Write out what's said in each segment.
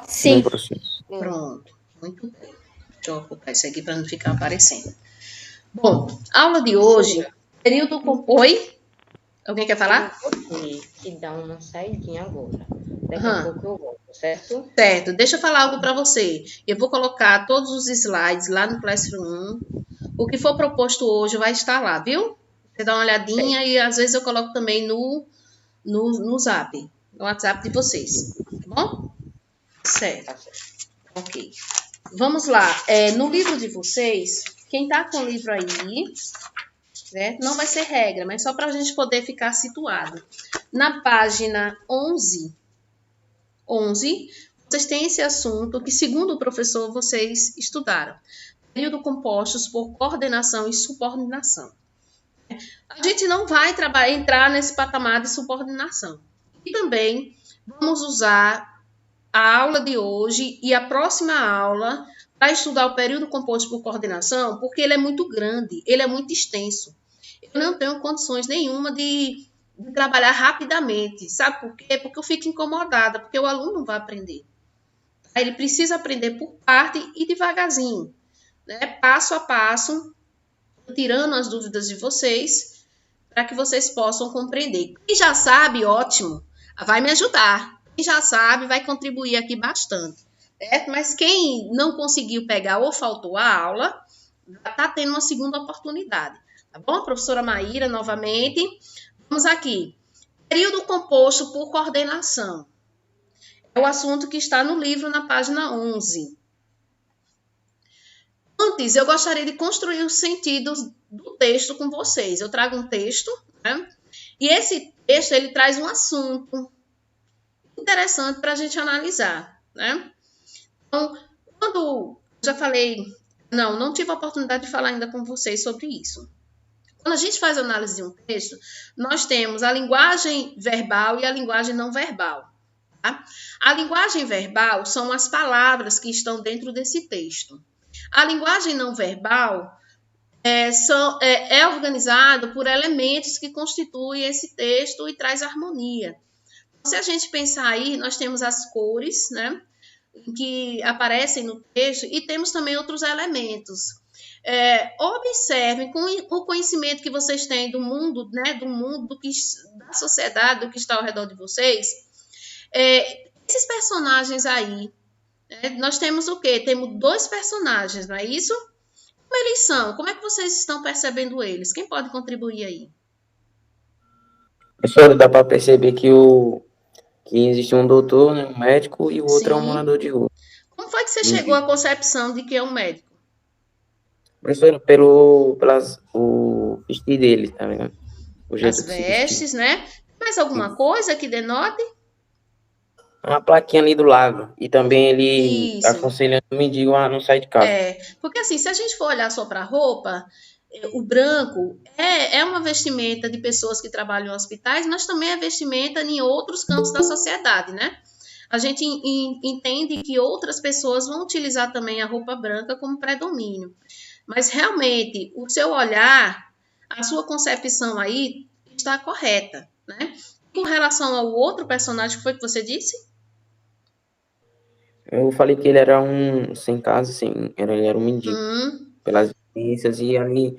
Sim. professor. Pronto. Muito bem. Deixa eu ocupar isso aqui para não ficar aparecendo. Bom, aula de hoje, período com... Oi? Alguém quer falar? Eu vou ter que dar uma saidinha agora. Daqui Aham. a pouco eu volto, certo? Certo, deixa eu falar algo para você. Eu vou colocar todos os slides lá no Classroom. O que for proposto hoje vai estar lá, viu? Você dá uma olhadinha e às vezes eu coloco também no Zap, no WhatsApp de vocês. Tá bom? Certo. Tá certo. Ok. Vamos lá. No livro de vocês, quem tá com o livro aí, né? Não vai ser regra, mas só para a gente poder ficar situado. Na página 11, vocês têm esse assunto que, segundo o professor, vocês estudaram. Período compostos por coordenação e subordinação. A gente não vai entrar nesse patamar de subordinação. E também vamos usar a aula de hoje e a próxima aula para estudar o período composto por coordenação, porque ele é muito grande, ele é muito extenso. Eu não tenho condições nenhuma de trabalhar rapidamente. Sabe por quê? Porque eu fico incomodada, porque o aluno não vai aprender. Ele precisa aprender por parte e devagarzinho, né? Passo a passo, tirando as dúvidas de vocês, para que vocês possam compreender. Quem já sabe, ótimo, vai me ajudar. Quem já sabe, vai contribuir aqui bastante. Certo? Mas quem não conseguiu pegar ou faltou a aula, está tendo uma segunda oportunidade. Tá bom? Professora Maíra, novamente. Vamos aqui. Período composto por coordenação. É o assunto que está no livro na página 11. Antes, eu gostaria de construir os sentidos do texto com vocês. Eu trago um texto, né? E esse texto, ele traz um assunto interessante para a gente analisar, né? Então, quando já falei... Não tive a oportunidade de falar ainda com vocês sobre isso. Quando a gente faz análise de um texto, nós temos a linguagem verbal e a linguagem não verbal. Tá? A linguagem verbal são as palavras que estão dentro desse texto. A linguagem não verbal é organizada por elementos que constituem esse texto e traz harmonia. Se a gente pensar aí, nós temos as cores, né, que aparecem no texto e temos também outros elementos. Observem com o conhecimento que vocês têm do mundo, né, da sociedade, do que está ao redor de vocês, esses personagens aí, né, nós temos o quê? Temos 2 personagens, não é isso? Como eles são? Como é que vocês estão percebendo eles? Quem pode contribuir aí? Professor, dá para perceber que existe um doutor, né, um médico, e o outro é um morador de rua. Como foi que você chegou à concepção de que é um médico? Professor, o vestir dele, tá ligado? O jeito As de se vestir. vestes, né? Mais alguma coisa que denote? Uma plaquinha ali do lado. E também ele Isso. aconselhando o mendigo a não sair de casa. Porque assim, se a gente for olhar só para a roupa, o branco é uma vestimenta de pessoas que trabalham em hospitais, mas também é vestimenta em outros campos da sociedade, né? A gente entende que outras pessoas vão utilizar também a roupa branca como predomínio. Mas realmente, o seu olhar, a sua concepção aí está correta, né? Com relação ao outro personagem, que foi que você disse? Eu falei que ele era um sem casa, ele era um mendigo. Pelas evidências, e ali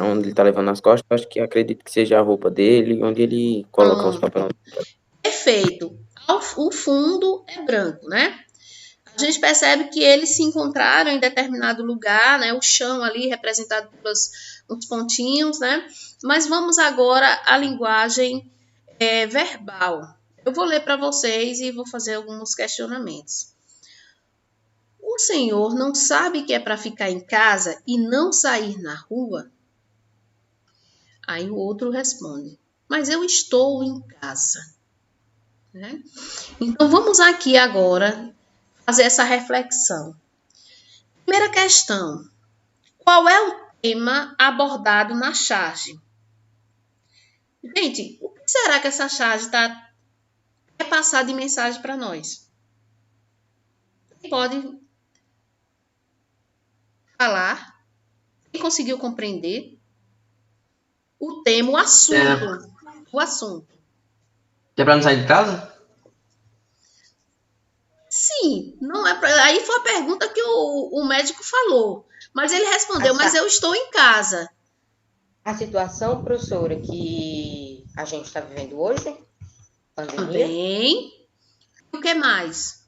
onde ele tá levando as costas, eu acho que acredito que seja a roupa dele, onde ele coloca os papéis. Perfeito. O fundo é branco, né? A gente percebe que eles se encontraram em determinado lugar, né? O chão ali representado pelos uns pontinhos, né? Mas vamos agora à linguagem verbal. Eu vou ler para vocês e vou fazer alguns questionamentos. O senhor não sabe que é para ficar em casa e não sair na rua? Aí o outro responde, mas eu estou em casa. Né? Então vamos aqui agora fazer essa reflexão. Primeira questão, qual é o tema abordado na charge? Gente, o que será que essa charge quer passar de mensagem para nós? Quem pode falar? Quem conseguiu compreender? O tema, o assunto. O assunto. É para não sair de casa? Sim, não é pra... Aí foi a pergunta que o médico falou. Mas ele respondeu, mas eu estou em casa. A situação, professora, que a gente está vivendo hoje, pandemia. Também. O que mais?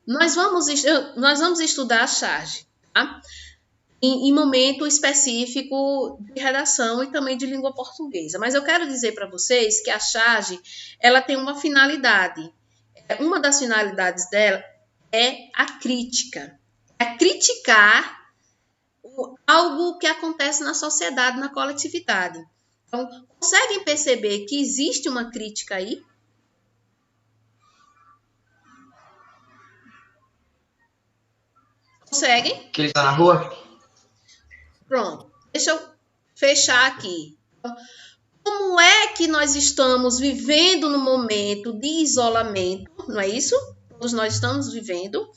Nós vamos estudar a charge, tá? Em momento específico de redação e também de língua portuguesa. Mas eu quero dizer para vocês que a charge, ela tem uma finalidade. Uma das finalidades dela é a crítica. É criticar algo que acontece na sociedade, na coletividade. Então, conseguem perceber que existe uma crítica aí? Conseguem? Que ele está na rua? Pronto, deixa eu fechar aqui. Como é que nós estamos vivendo no momento de isolamento, não é isso? Todos nós estamos vivendo,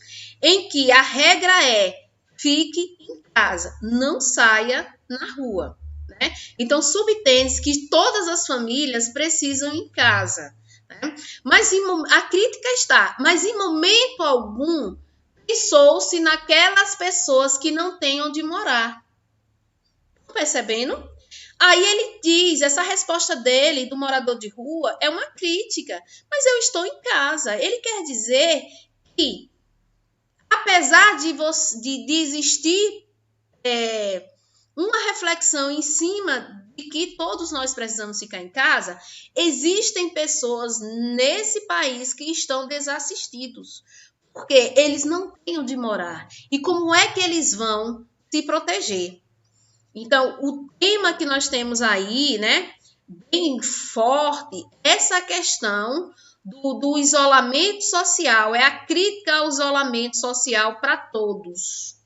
em que a regra é fique em casa, não saia na rua, né? Então, subtende que todas as famílias precisam ir em casa, né? Mas a crítica está, mas em momento algum pensou-se naquelas pessoas que não têm onde morar. Percebendo? Aí ele diz, essa resposta dele, do morador de rua, é uma crítica. Mas eu estou em casa. Ele quer dizer que, apesar de existir uma reflexão em cima de que todos nós precisamos ficar em casa, existem pessoas nesse país que estão desassistidos. Porque eles não têm onde morar. E como é que eles vão se proteger? Então, o tema que nós temos aí, né, bem forte, essa questão do isolamento social, é a crítica ao isolamento social para todos.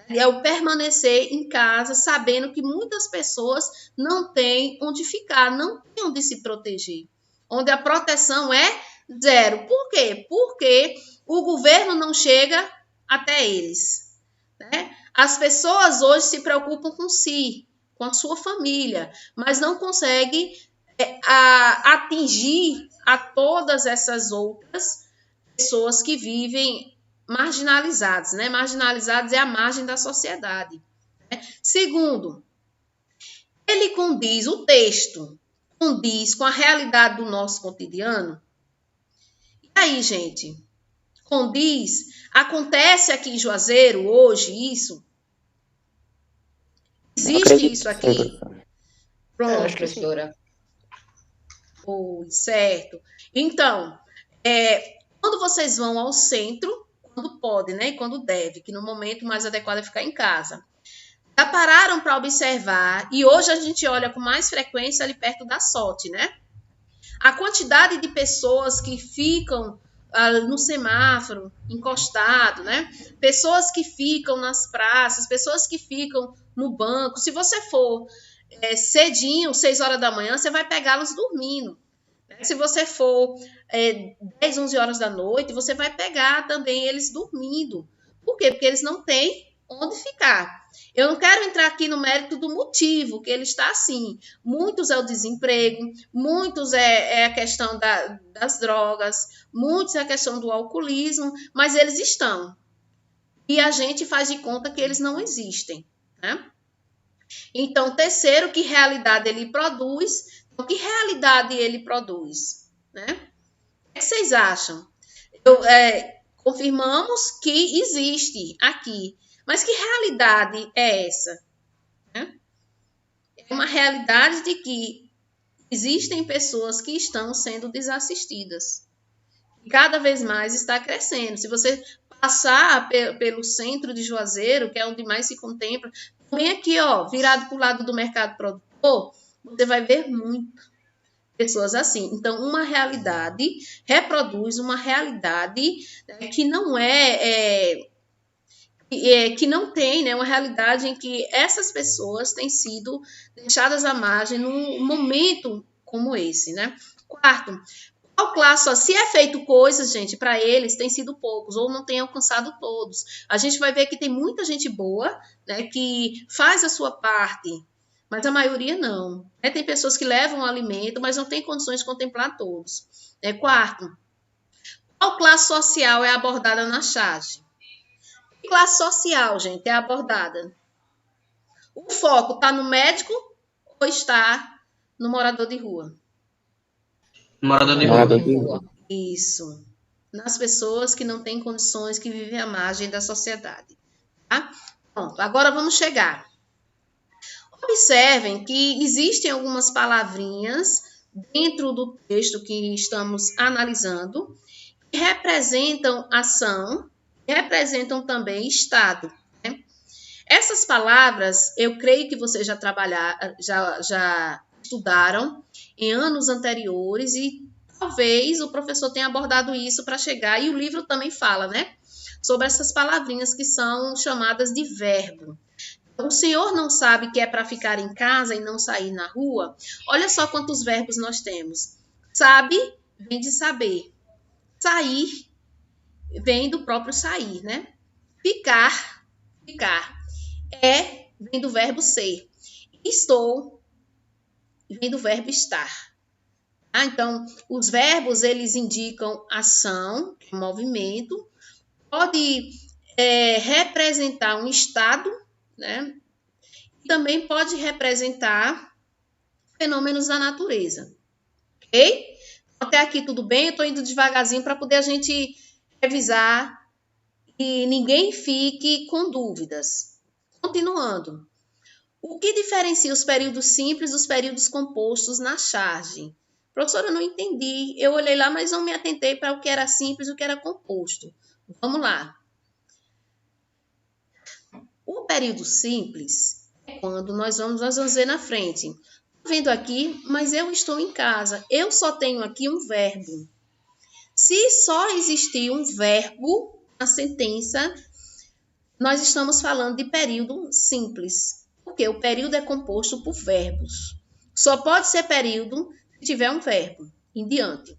É o permanecer em casa, sabendo que muitas pessoas não têm onde ficar, não têm onde se proteger. Onde a proteção é zero. Por quê? Porque o governo não chega até eles, né? As pessoas hoje se preocupam com si, com a sua família, mas não conseguem atingir a todas essas outras pessoas que vivem marginalizadas, né? Marginalizadas é a margem da sociedade, né? Segundo, ele condiz, o texto condiz com a realidade do nosso cotidiano. E aí, gente, condiz, acontece aqui em Juazeiro hoje isso? Existe isso aqui? Pronto, professora. Certo. Então, quando vocês vão ao centro, quando pode, né? E quando deve, que no momento mais adequado é ficar em casa. Já pararam para observar, e hoje a gente olha com mais frequência ali perto da SOT, né? A quantidade de pessoas que ficam no semáforo, encostado, né? Pessoas que ficam nas praças, pessoas que ficam no banco. Se você for cedinho, 6 horas da manhã, você vai pegá-los dormindo. Né? Se você for 10, 11 horas da noite, você vai pegar também eles dormindo. Por quê? Porque eles não têm onde ficar. Eu não quero entrar aqui no mérito do motivo que ele está assim. Muitos é o desemprego, muitos é a questão das drogas, muitos é a questão do alcoolismo, mas eles estão. E a gente faz de conta que eles não existem, né? Então, terceiro, que realidade ele produz? Então, que realidade ele produz? Né? O que vocês acham? Confirmamos que existe aqui. Mas que realidade é essa? É uma realidade de que existem pessoas que estão sendo desassistidas. E cada vez mais está crescendo. Se você passar pelo centro de Juazeiro, que é onde mais se contempla, também aqui, ó, virado para o lado do mercado produtor, você vai ver muito pessoas assim. Então, uma realidade reproduz uma realidade que não que não tem, né, uma realidade em que essas pessoas têm sido deixadas à margem num momento como esse, né? Quarto, qual classe, se é feito coisas, gente, para eles, tem sido poucos, ou não tem alcançado todos. A gente vai ver que tem muita gente boa, né, que faz a sua parte mas a maioria não. Tem pessoas que levam o alimento, mas não tem condições de contemplar todos. Quarto, qual classe social é abordada na charge? Que classe social, gente, é abordada? O foco está no médico ou está no morador de rua? Morador de rua. Isso. Nas pessoas que não têm condições, que vivem à margem da sociedade. Tá? Pronto, agora vamos chegar. Observem que existem algumas palavrinhas dentro do texto que estamos analisando que representam ação, representam também estado. Né? Essas palavras, eu creio que vocês já estudaram em anos anteriores e talvez o professor tenha abordado isso para chegar, e o livro também fala, né? Sobre essas palavrinhas que são chamadas de verbo. O senhor não sabe que é para ficar em casa e não sair na rua? Olha só quantos verbos nós temos. Sabe vem de saber. Sair vem do próprio sair, né? Ficar vem do verbo ser. Estou vem do verbo estar. Então, os verbos, eles indicam ação, movimento, pode representar um estado, né? E também pode representar fenômenos da natureza, ok? Até aqui tudo bem? Eu estou indo devagarzinho para poder a gente revisar e ninguém fique com dúvidas. Continuando. O que diferencia os períodos simples dos períodos compostos na charge? Professora, eu não entendi. Eu olhei lá, mas não me atentei para o que era simples e o que era composto. Vamos lá. O período simples é quando nós vamos ver na frente. Estou vendo aqui, mas eu estou em casa. Eu só tenho aqui um verbo. Se só existir um verbo na sentença, nós estamos falando de período simples. Porque o período é composto por verbos. Só pode ser período se tiver um verbo em diante.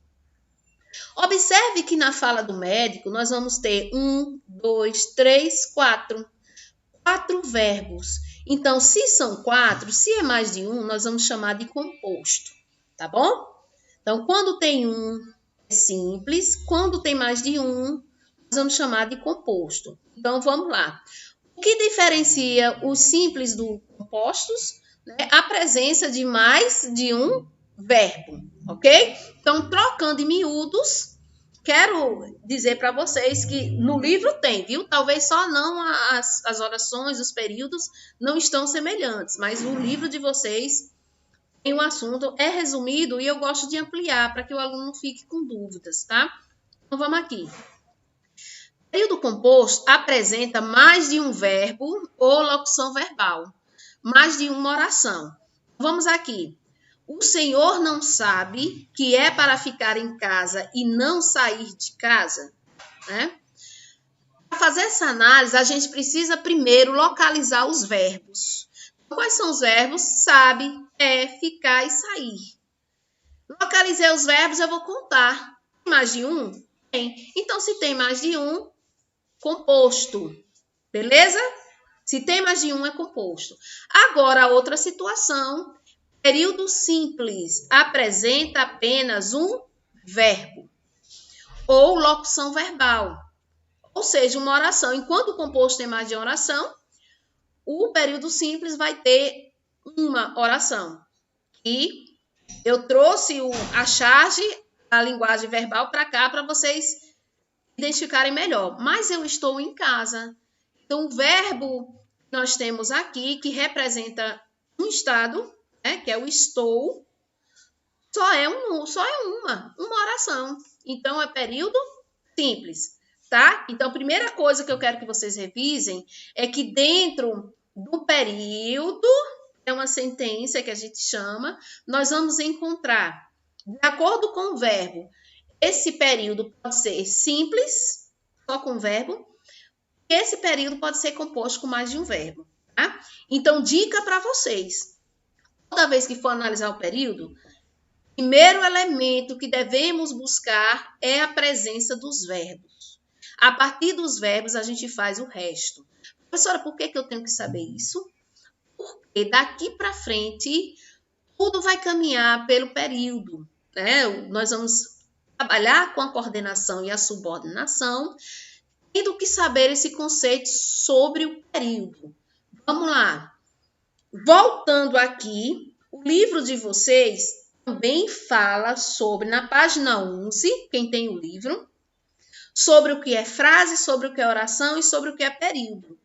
Observe que na fala do médico nós vamos ter 1, 2, 3, 4. 4 verbos. Então, se são 4, se é mais de um, nós vamos chamar de composto. Tá bom? Então, quando tem um, é simples. Quando tem mais de um, nós vamos chamar de composto. Então, vamos lá. O que diferencia os simples dos compostos? Né? A presença de mais de um verbo, ok? Então, trocando em miúdos, quero dizer para vocês que no livro tem, viu? Talvez só não as orações, os períodos não estão semelhantes, mas o livro de vocês tem um assunto, é resumido e eu gosto de ampliar para que o aluno não fique com dúvidas, tá? Então, vamos aqui. Período composto apresenta mais de um verbo ou locução verbal, mais de uma oração. Vamos aqui. O senhor não sabe que é para ficar em casa e não sair de casa? Né? Para fazer essa análise, a gente precisa primeiro localizar os verbos. Quais são os verbos? Sabe, ficar e sair. Localizei os verbos, eu vou contar. Tem mais de um? Tem. Então, se tem mais de um, composto. Beleza? Se tem mais de um, é composto. Agora, outra situação. Período simples apresenta apenas um verbo ou locução verbal, ou seja, uma oração. Enquanto o composto tem mais de uma oração, o período simples vai ter uma oração. E eu trouxe a charge, a linguagem verbal para cá para vocês identificarem melhor. Mas eu estou em casa. Então, o verbo que nós temos aqui, que representa um estado, que é o estou, só é uma oração. Então, é período simples, tá? Então, a primeira coisa que eu quero que vocês revisem é que dentro do período, é uma sentença que a gente chama, nós vamos encontrar, de acordo com o verbo, esse período pode ser simples, só com verbo, e esse período pode ser composto com mais de um verbo, tá? Então, dica para vocês. Toda vez que for analisar o período, o primeiro elemento que devemos buscar é a presença dos verbos. A partir dos verbos, a gente faz o resto. Professora, por que eu tenho que saber isso? porque daqui para frente tudo vai caminhar pelo período, né? Nós vamos trabalhar com a coordenação e a subordinação, tendo que saber esse conceito sobre o período. Vamos lá. Voltando aqui, o livro de vocês também fala sobre, na página 11, quem tem o livro, sobre o que é frase, sobre o que é oração e sobre o que é período.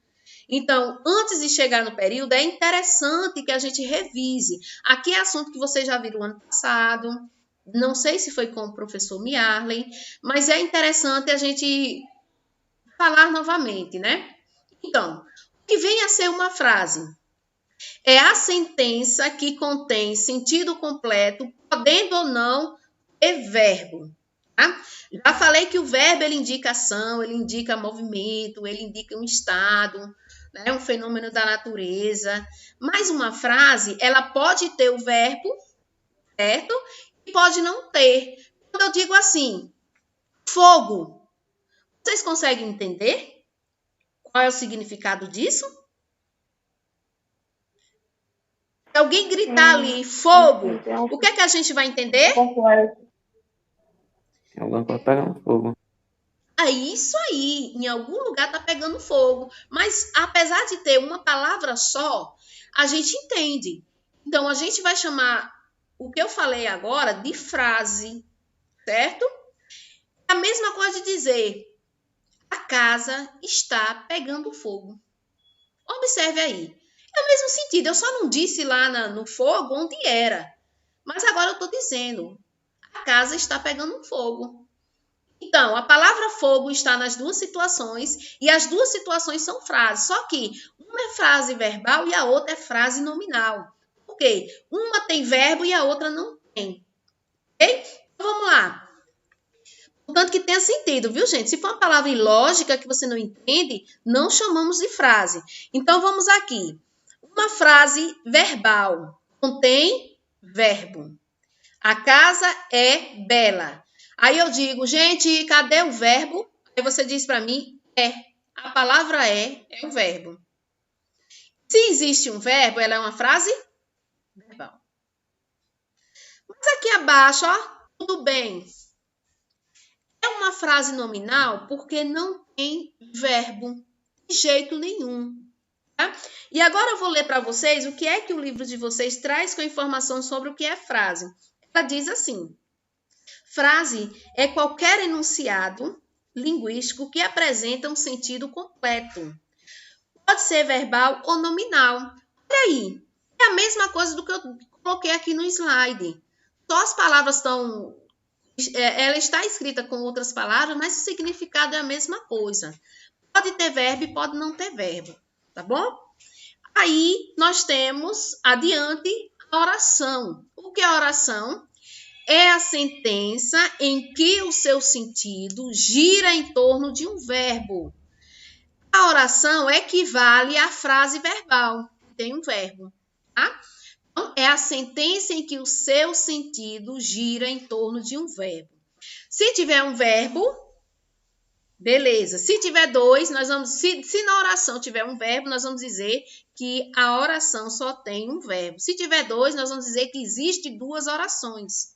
Então, antes de chegar no período, é interessante que a gente revise. Aqui é assunto que vocês já viram ano passado, não sei se foi com o professor Miarlen, mas é interessante a gente falar novamente, né? Então, o que vem a ser uma frase? É a sentença que contém sentido completo, podendo ou não ter verbo. Tá? Já falei que o verbo ele indica ação, ele indica movimento, ele indica um estado, né? Um fenômeno da natureza. Mas uma frase, ela pode ter o verbo, certo? E pode não ter. Quando eu digo assim, fogo, vocês conseguem entender qual é o significado disso? Se alguém gritar ali, fogo, o que é que a gente vai entender? Alguma coisa pegando fogo. É isso aí, em algum lugar está pegando fogo. Mas apesar de ter uma palavra só, a gente entende. Então, a gente vai chamar o que eu falei agora de frase, certo? A mesma coisa de dizer, a casa está pegando fogo. Observe aí. É o mesmo sentido, eu só não disse lá no fogo onde era. Mas agora eu estou dizendo, a casa está pegando fogo. Então, a palavra fogo está nas duas situações e as duas situações são frases. Só que uma é frase verbal e a outra é frase nominal. Por quê? Uma tem verbo e a outra não tem. Ok? Então, vamos lá. Portanto, que tenha sentido, viu, gente? Se for uma palavra ilógica que você não entende, não chamamos de frase. Então, vamos aqui. Uma frase verbal contém verbo. A casa é bela. Aí eu digo, gente, cadê o verbo? Aí você diz para mim, é. A palavra é o verbo. Se existe um verbo, ela é uma frase verbal. Mas aqui abaixo, ó, tudo bem. É uma frase nominal porque não tem verbo de jeito nenhum. Tá? E agora eu vou ler para vocês o que é que o livro de vocês traz com informação sobre o que é frase. Ela diz assim, frase é qualquer enunciado linguístico que apresenta um sentido completo. Pode ser verbal ou nominal. Olha aí, é a mesma coisa do que eu coloquei aqui no slide. Só as palavras estão... ela está escrita com outras palavras, mas o significado é a mesma coisa. Pode ter verbo e pode não ter verbo. Tá bom? Aí, nós temos, adiante, a oração. O que é a oração? É a sentença em que o seu sentido gira em torno de um verbo. A oração equivale à frase verbal, tem um verbo. Tá? Então, é a sentença em que o seu sentido gira em torno de um verbo. Se tiver um verbo... beleza, se tiver dois, nós vamos, se na oração tiver um verbo, nós vamos dizer que a oração só tem um verbo. Se tiver dois, nós vamos dizer que existe duas orações.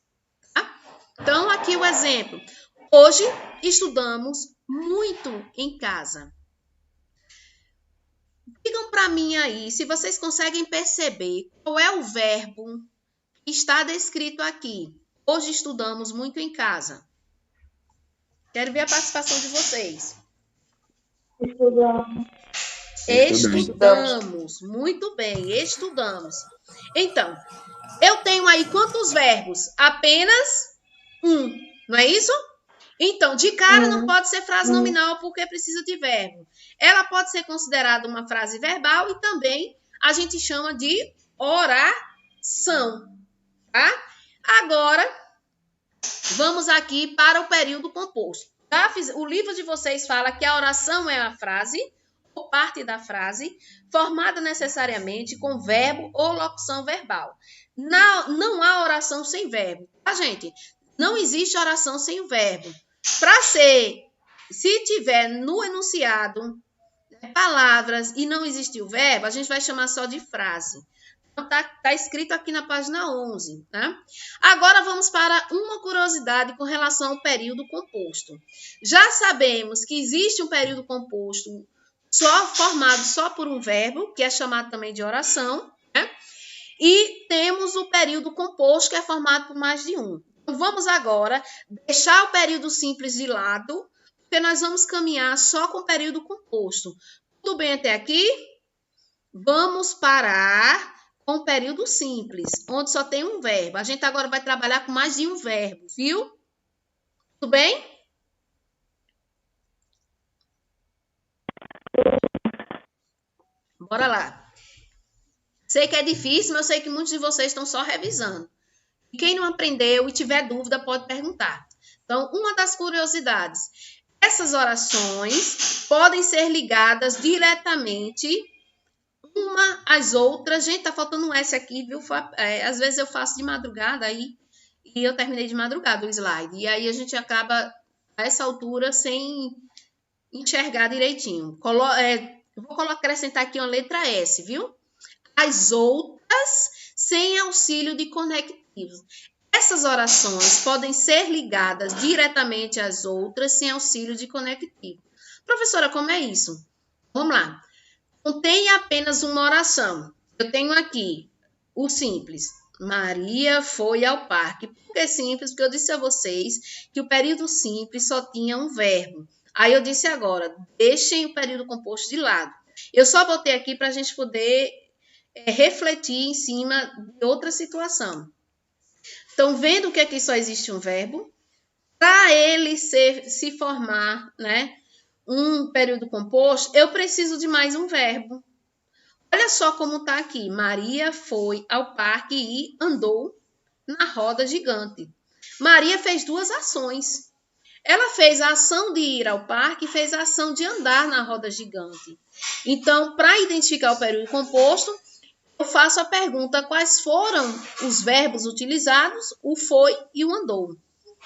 Tá? Então, aqui o exemplo. Hoje estudamos muito em casa. Digam para mim aí, se vocês conseguem perceber qual é o verbo que está descrito aqui. Hoje estudamos muito em casa. Quero ver a participação de vocês. Estudamos. Muito bem, estudamos. Então, eu tenho aí quantos verbos? Apenas um, não é isso? Então, de cara não pode ser frase nominal porque precisa de verbo. Ela pode ser considerada uma frase verbal e também a gente chama de oração. Tá? Agora... vamos aqui para o período composto. O livro de vocês fala que a oração é a frase, ou parte da frase, formada necessariamente com verbo ou locução verbal. Não há oração sem verbo. Tá, gente? Não existe oração sem o verbo. Para ser, se tiver no enunciado, palavras e não existe o verbo, a gente vai chamar só de frase. Então, tá escrito aqui na página 11, né? Agora vamos para uma curiosidade com relação ao período composto. Já sabemos que existe um período composto formado só por um verbo, que é chamado também de oração, né? E temos o período composto, que é formado por mais de um. Então, vamos agora deixar o período simples de lado, porque nós vamos caminhar só com o período composto. Tudo bem até aqui? Vamos parar com o período simples, onde só tem um verbo. A gente agora vai trabalhar com mais de um verbo, viu? Tudo bem? Bora lá. Sei que é difícil, mas eu sei que muitos de vocês estão só revisando. E quem não aprendeu e tiver dúvida pode perguntar. Então, uma das curiosidades. Essas orações podem ser ligadas diretamente uma às outras. Gente, tá faltando um S aqui, viu? Às vezes eu faço de madrugada aí e eu terminei de madrugada o slide. E aí a gente acaba, a essa altura, sem enxergar direitinho. Vou acrescentar aqui uma letra S, viu? As outras sem auxílio de conectivos. Essas orações podem ser ligadas diretamente às outras sem auxílio de conectivo. Professora, como é isso? Vamos lá. Contém apenas uma oração. Eu tenho aqui o simples. Maria foi ao parque. Por que simples? Porque eu disse a vocês que o período simples só tinha um verbo. Aí eu disse agora, deixem o período composto de lado. Eu só botei aqui para a gente poder refletir em cima de outra situação. Então, vendo que aqui só existe um verbo, para ele se formar, né, um período composto, eu preciso de mais um verbo. Olha só como está aqui. Maria foi ao parque e andou na roda gigante. Maria fez duas ações. Ela fez a ação de ir ao parque e fez a ação de andar na roda gigante. Então, para identificar o período composto, eu faço a pergunta: quais foram os verbos utilizados? O foi e o andou.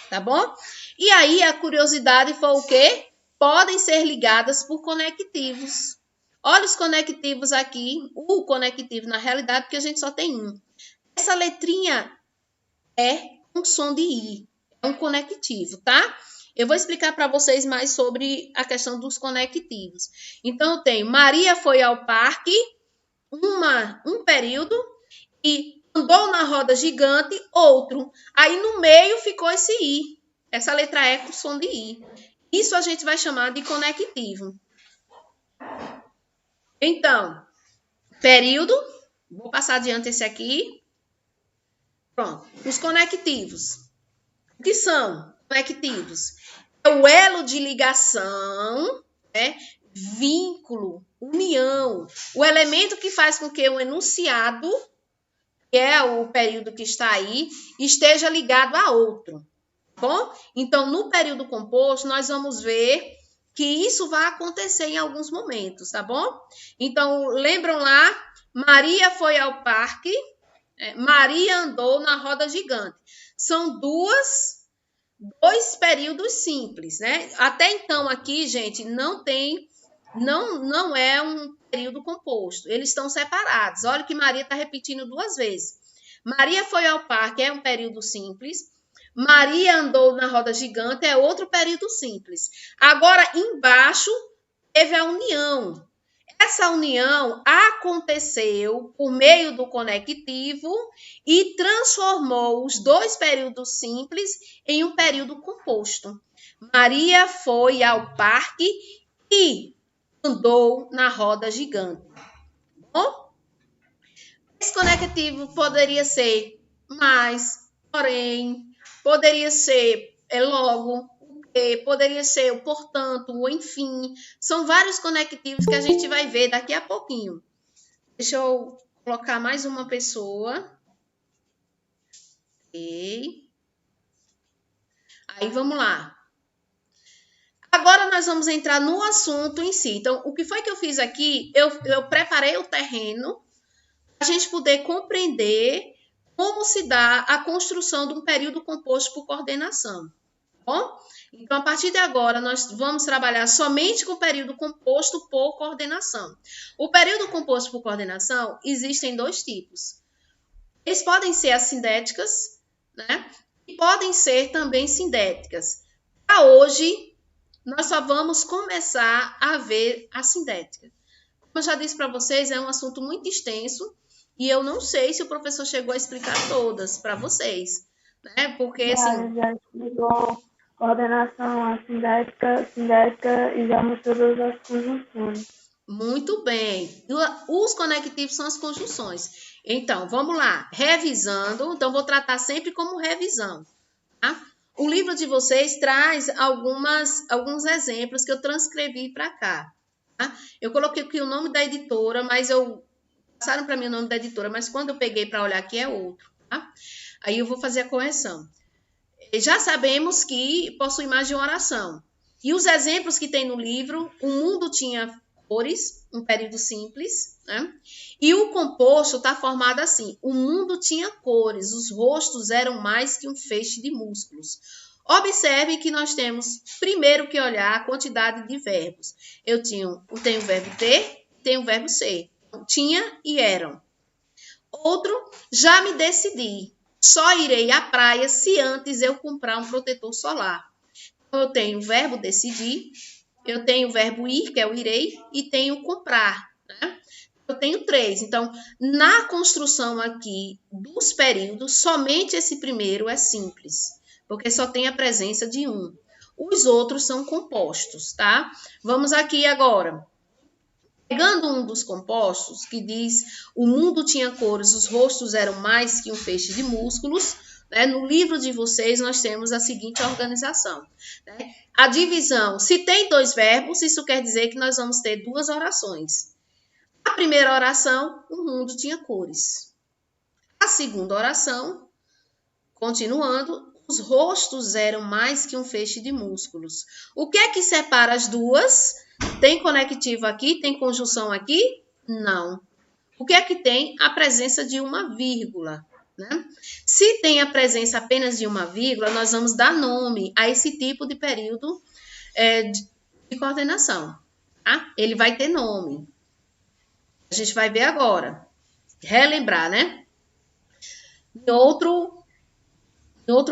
Tá bom? E aí, a curiosidade foi o quê? Podem ser ligadas por conectivos. Olha os conectivos aqui. O conectivo, na realidade, porque a gente só tem um. Essa letrinha é um som de I. É um conectivo, tá? Eu vou explicar para vocês mais sobre a questão dos conectivos. Então, eu tenho Maria foi ao parque, um período, e andou na roda gigante, outro. Aí, no meio, ficou esse I. Essa letra E com som de I. Isso a gente vai chamar de conectivo. Então, período. Vou passar adiante esse aqui. Pronto. Os conectivos. O que são conectivos? É o elo de ligação, né? Vínculo, união. O elemento que faz com que o enunciado, que é o período que está aí, esteja ligado a outro. Bom? Então, no período composto, nós vamos ver que isso vai acontecer em alguns momentos, tá bom? Então, lembram lá? Maria foi ao parque, Maria andou na roda gigante. São dois períodos simples, né? Até então, aqui, gente, não é um período composto. Eles estão separados. Olha que Maria está repetindo duas vezes. Maria foi ao parque, é um período simples. Maria andou na roda gigante, é outro período simples. Agora, embaixo, teve a união. Essa união aconteceu por meio do conectivo e transformou os dois períodos simples em um período composto. Maria foi ao parque e andou na roda gigante. Bom, esse conectivo poderia ser mais, porém, poderia ser logo, poderia ser o portanto, o enfim. São vários conectivos que a gente vai ver daqui a pouquinho. Deixa eu colocar mais uma pessoa. Ok. Aí, vamos lá. Agora nós vamos entrar no assunto em si. Então, o que foi que eu fiz aqui? Eu preparei o terreno para a gente poder compreender como se dá a construção de um período composto por coordenação. bom? Então, a partir de agora, nós vamos trabalhar somente com o período composto por coordenação. O período composto por coordenação, existem 2 tipos. Eles podem ser assindéticas, né? E podem ser também sindéticas. Para hoje, nós só vamos começar a ver a sindética. Como eu já disse para vocês, é um assunto muito extenso e eu não sei se o professor chegou a explicar todas para vocês, né? Porque, assim... Já explicou coordenação sindética e já mostrou as conjunções. Muito bem. Os conectivos são as conjunções. Então, vamos lá. Revisando. Então, vou tratar sempre como revisão, tá? O livro de vocês traz alguns exemplos que eu transcrevi para cá. Tá? Eu coloquei aqui o nome da editora, mas passaram para mim o nome da editora, mas quando eu peguei para olhar aqui é outro. Tá? Aí eu vou fazer a correção. Já sabemos que possui mais de uma oração. E os exemplos que tem no livro, o mundo tinha cores, um período simples, né? E o composto está formado assim: o mundo tinha cores, os rostos eram mais que um feixe de músculos. Observe que nós temos primeiro que olhar a quantidade de verbos. Eu tenho o verbo ter, tenho o verbo ser. Tinha e eram. Outro, já me decidi. Só irei à praia se antes eu comprar um protetor solar. Então, eu tenho o verbo decidir, eu tenho o verbo ir, que é o irei, e tenho comprar, né? Eu tenho 3. Então, na construção aqui dos períodos, somente esse primeiro é simples, porque só tem a presença de um. Os outros são compostos, tá? Vamos aqui agora. Pegando um dos compostos, que diz: o mundo tinha cores, os rostos eram mais que um feixe de músculos, né? No livro de vocês, nós temos a seguinte organização, né? A divisão, se tem 2 verbos, isso quer dizer que nós vamos ter 2 orações. A primeira oração, o mundo tinha cores. A segunda oração, continuando, os rostos eram mais que um feixe de músculos. O que é que separa as duas? Tem conectivo aqui? Tem conjunção aqui? Não. O que é que tem? A presença de uma vírgula, né? Se tem a presença apenas de uma vírgula, nós vamos dar nome a esse tipo de período de coordenação. Tá? Ele vai ter nome. A gente vai ver agora. Relembrar, né? Em outro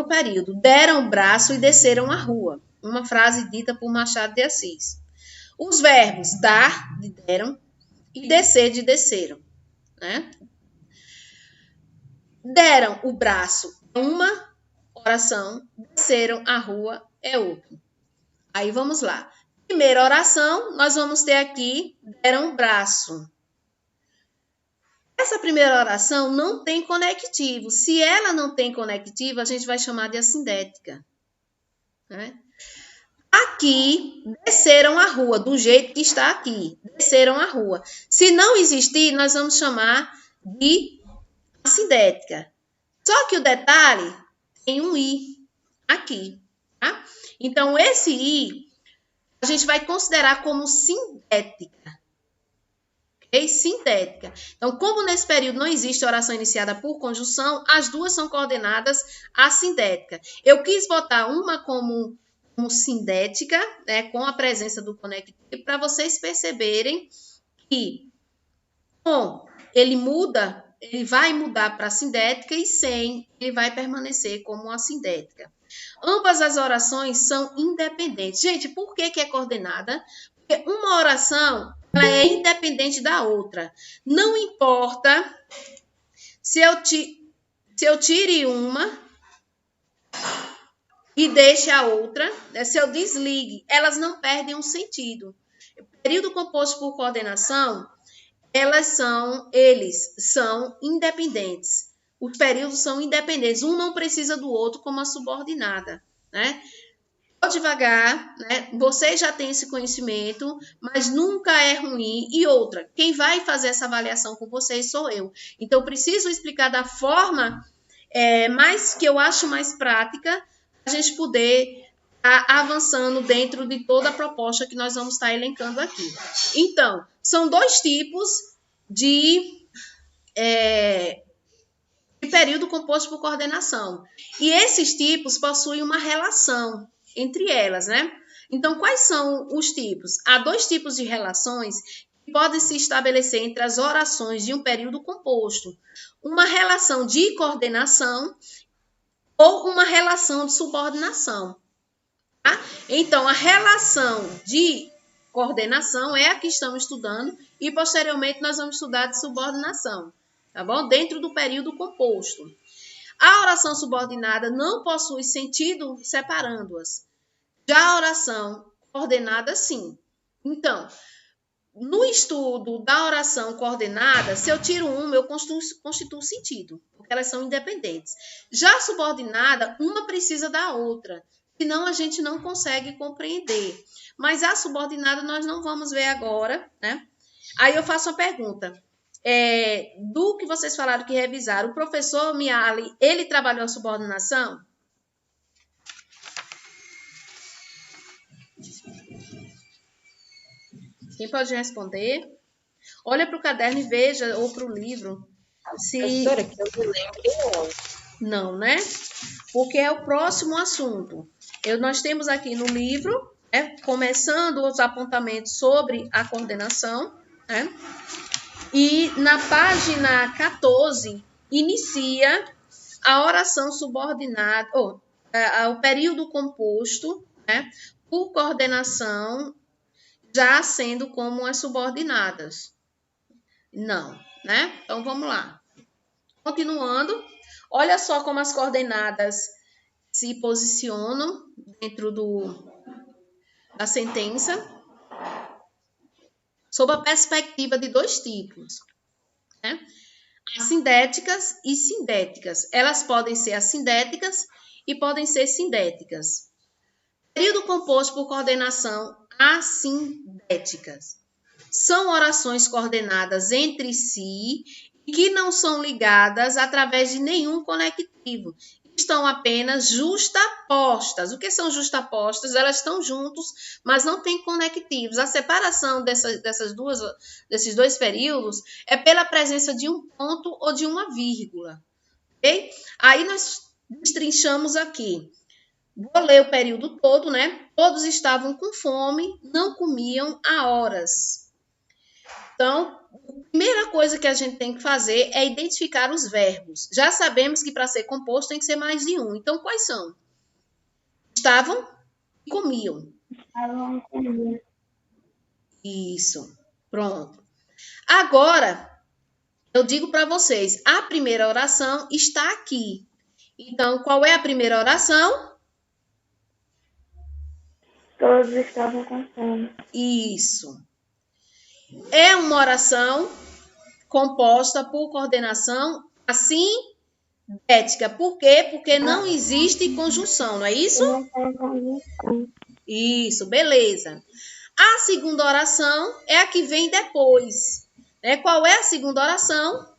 período. Deram o braço e desceram a rua. Uma frase dita por Machado de Assis. Os verbos dar, de deram, e descer, de desceram, né? Deram o braço é uma oração, desceram a rua é outra. Aí vamos lá. Primeira oração, nós vamos ter aqui, deram o braço. Essa primeira oração não tem conectivo. Se ela não tem conectivo, a gente vai chamar de assindética, né? Aqui, desceram a rua, do jeito que está aqui. Desceram a rua. Se não existir, nós vamos chamar de assindética. Só que o detalhe, tem um i aqui, tá? Então, esse i, a gente vai considerar como sindética. Ok? Sindética. Então, como nesse período não existe oração iniciada por conjunção, as duas são coordenadas assindética. Eu quis botar uma como sindética, né, com a presença do conectivo, para vocês perceberem que com ele vai mudar para sindética e sem ele vai permanecer como assindética. Ambas as orações são independentes. Gente, por que é coordenada? Porque uma oração ela é independente da outra. Não importa se eu tire uma e deixe a outra, né? Se eu desligue, elas não perdem um sentido. O período composto por coordenação, eles são independentes. Os períodos são independentes. Um não precisa do outro como a subordinada, né? Vou devagar, né? Vocês já têm esse conhecimento, mas nunca é ruim. E outra, quem vai fazer essa avaliação com vocês sou eu. Então, eu preciso explicar da forma que eu acho mais prática, a gente poder estar avançando dentro de toda a proposta que nós vamos estar elencando aqui. Então, são 2 tipos de período composto por coordenação. E esses tipos possuem uma relação entre elas, né? Então, quais são os tipos? Há 2 tipos de relações que podem se estabelecer entre as orações de um período composto. Uma relação de coordenação ou uma relação de subordinação. Tá? Então, a relação de coordenação é a que estamos estudando e, posteriormente, nós vamos estudar de subordinação, tá bom? Dentro do período composto. A oração subordinada não possui sentido separando-as. Já a oração coordenada, sim. Então, no estudo da oração coordenada, se eu tiro uma, eu constituo sentido, porque elas são independentes. Já a subordinada, uma precisa da outra, senão a gente não consegue compreender. Mas a subordinada nós não vamos ver agora, né? Aí eu faço uma pergunta. Do que vocês falaram que revisaram, o professor Miali, ele trabalhou a subordinação? Quem pode responder? Olha para o caderno e veja, ou para o livro. Professora, que eu me lembro. Não, né? Porque é o próximo assunto. Nós temos aqui no livro, começando os apontamentos sobre a coordenação, né? E na página 14, inicia a oração subordinada, o período composto, né? Por coordenação, já sendo como as subordinadas. Não, né? Então, vamos lá. Continuando, olha só como as coordenadas se posicionam dentro da sentença, sob a perspectiva de 2 tipos, né? Assindéticas e sindéticas. Elas podem ser assindéticas e podem ser sindéticas. Período composto por coordenação assindéticas. São orações coordenadas entre si e que não são ligadas através de nenhum conectivo. Estão apenas justapostas. O que são justapostas? Elas estão juntos, mas não têm conectivos. A separação desses 2 períodos é pela presença de um ponto ou de uma vírgula. Okay? Aí nós destrinchamos aqui. Vou ler o período todo, né? Todos estavam com fome, não comiam há horas. Então, a primeira coisa que a gente tem que fazer é identificar os verbos. Já sabemos que para ser composto tem que ser mais de um. Então, quais são? Estavam e comiam. Estavam e comiam. Isso. Pronto. Agora, eu digo para vocês, a primeira oração está aqui. Então, qual é a primeira oração? Todos estavam com fome. Isso. É uma oração composta por coordenação assindética. Por quê? Porque não existe conjunção, não é isso? Não tem conjunção. Isso, beleza. A segunda oração é a que vem depois. Né? Qual é a segunda oração?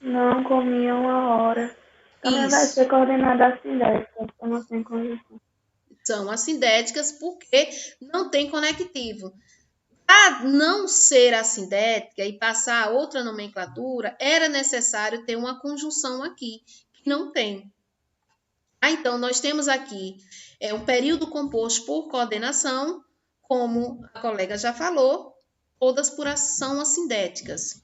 Não comiam a hora. Também vai ser coordenada assindética, não tem conjunção. São assindéticas porque não tem conectivo. Para não ser assindética e passar a outra nomenclatura, era necessário ter uma conjunção aqui, que não tem. Então, nós temos aqui um período composto por coordenação, como a colega já falou, todas são assindéticas.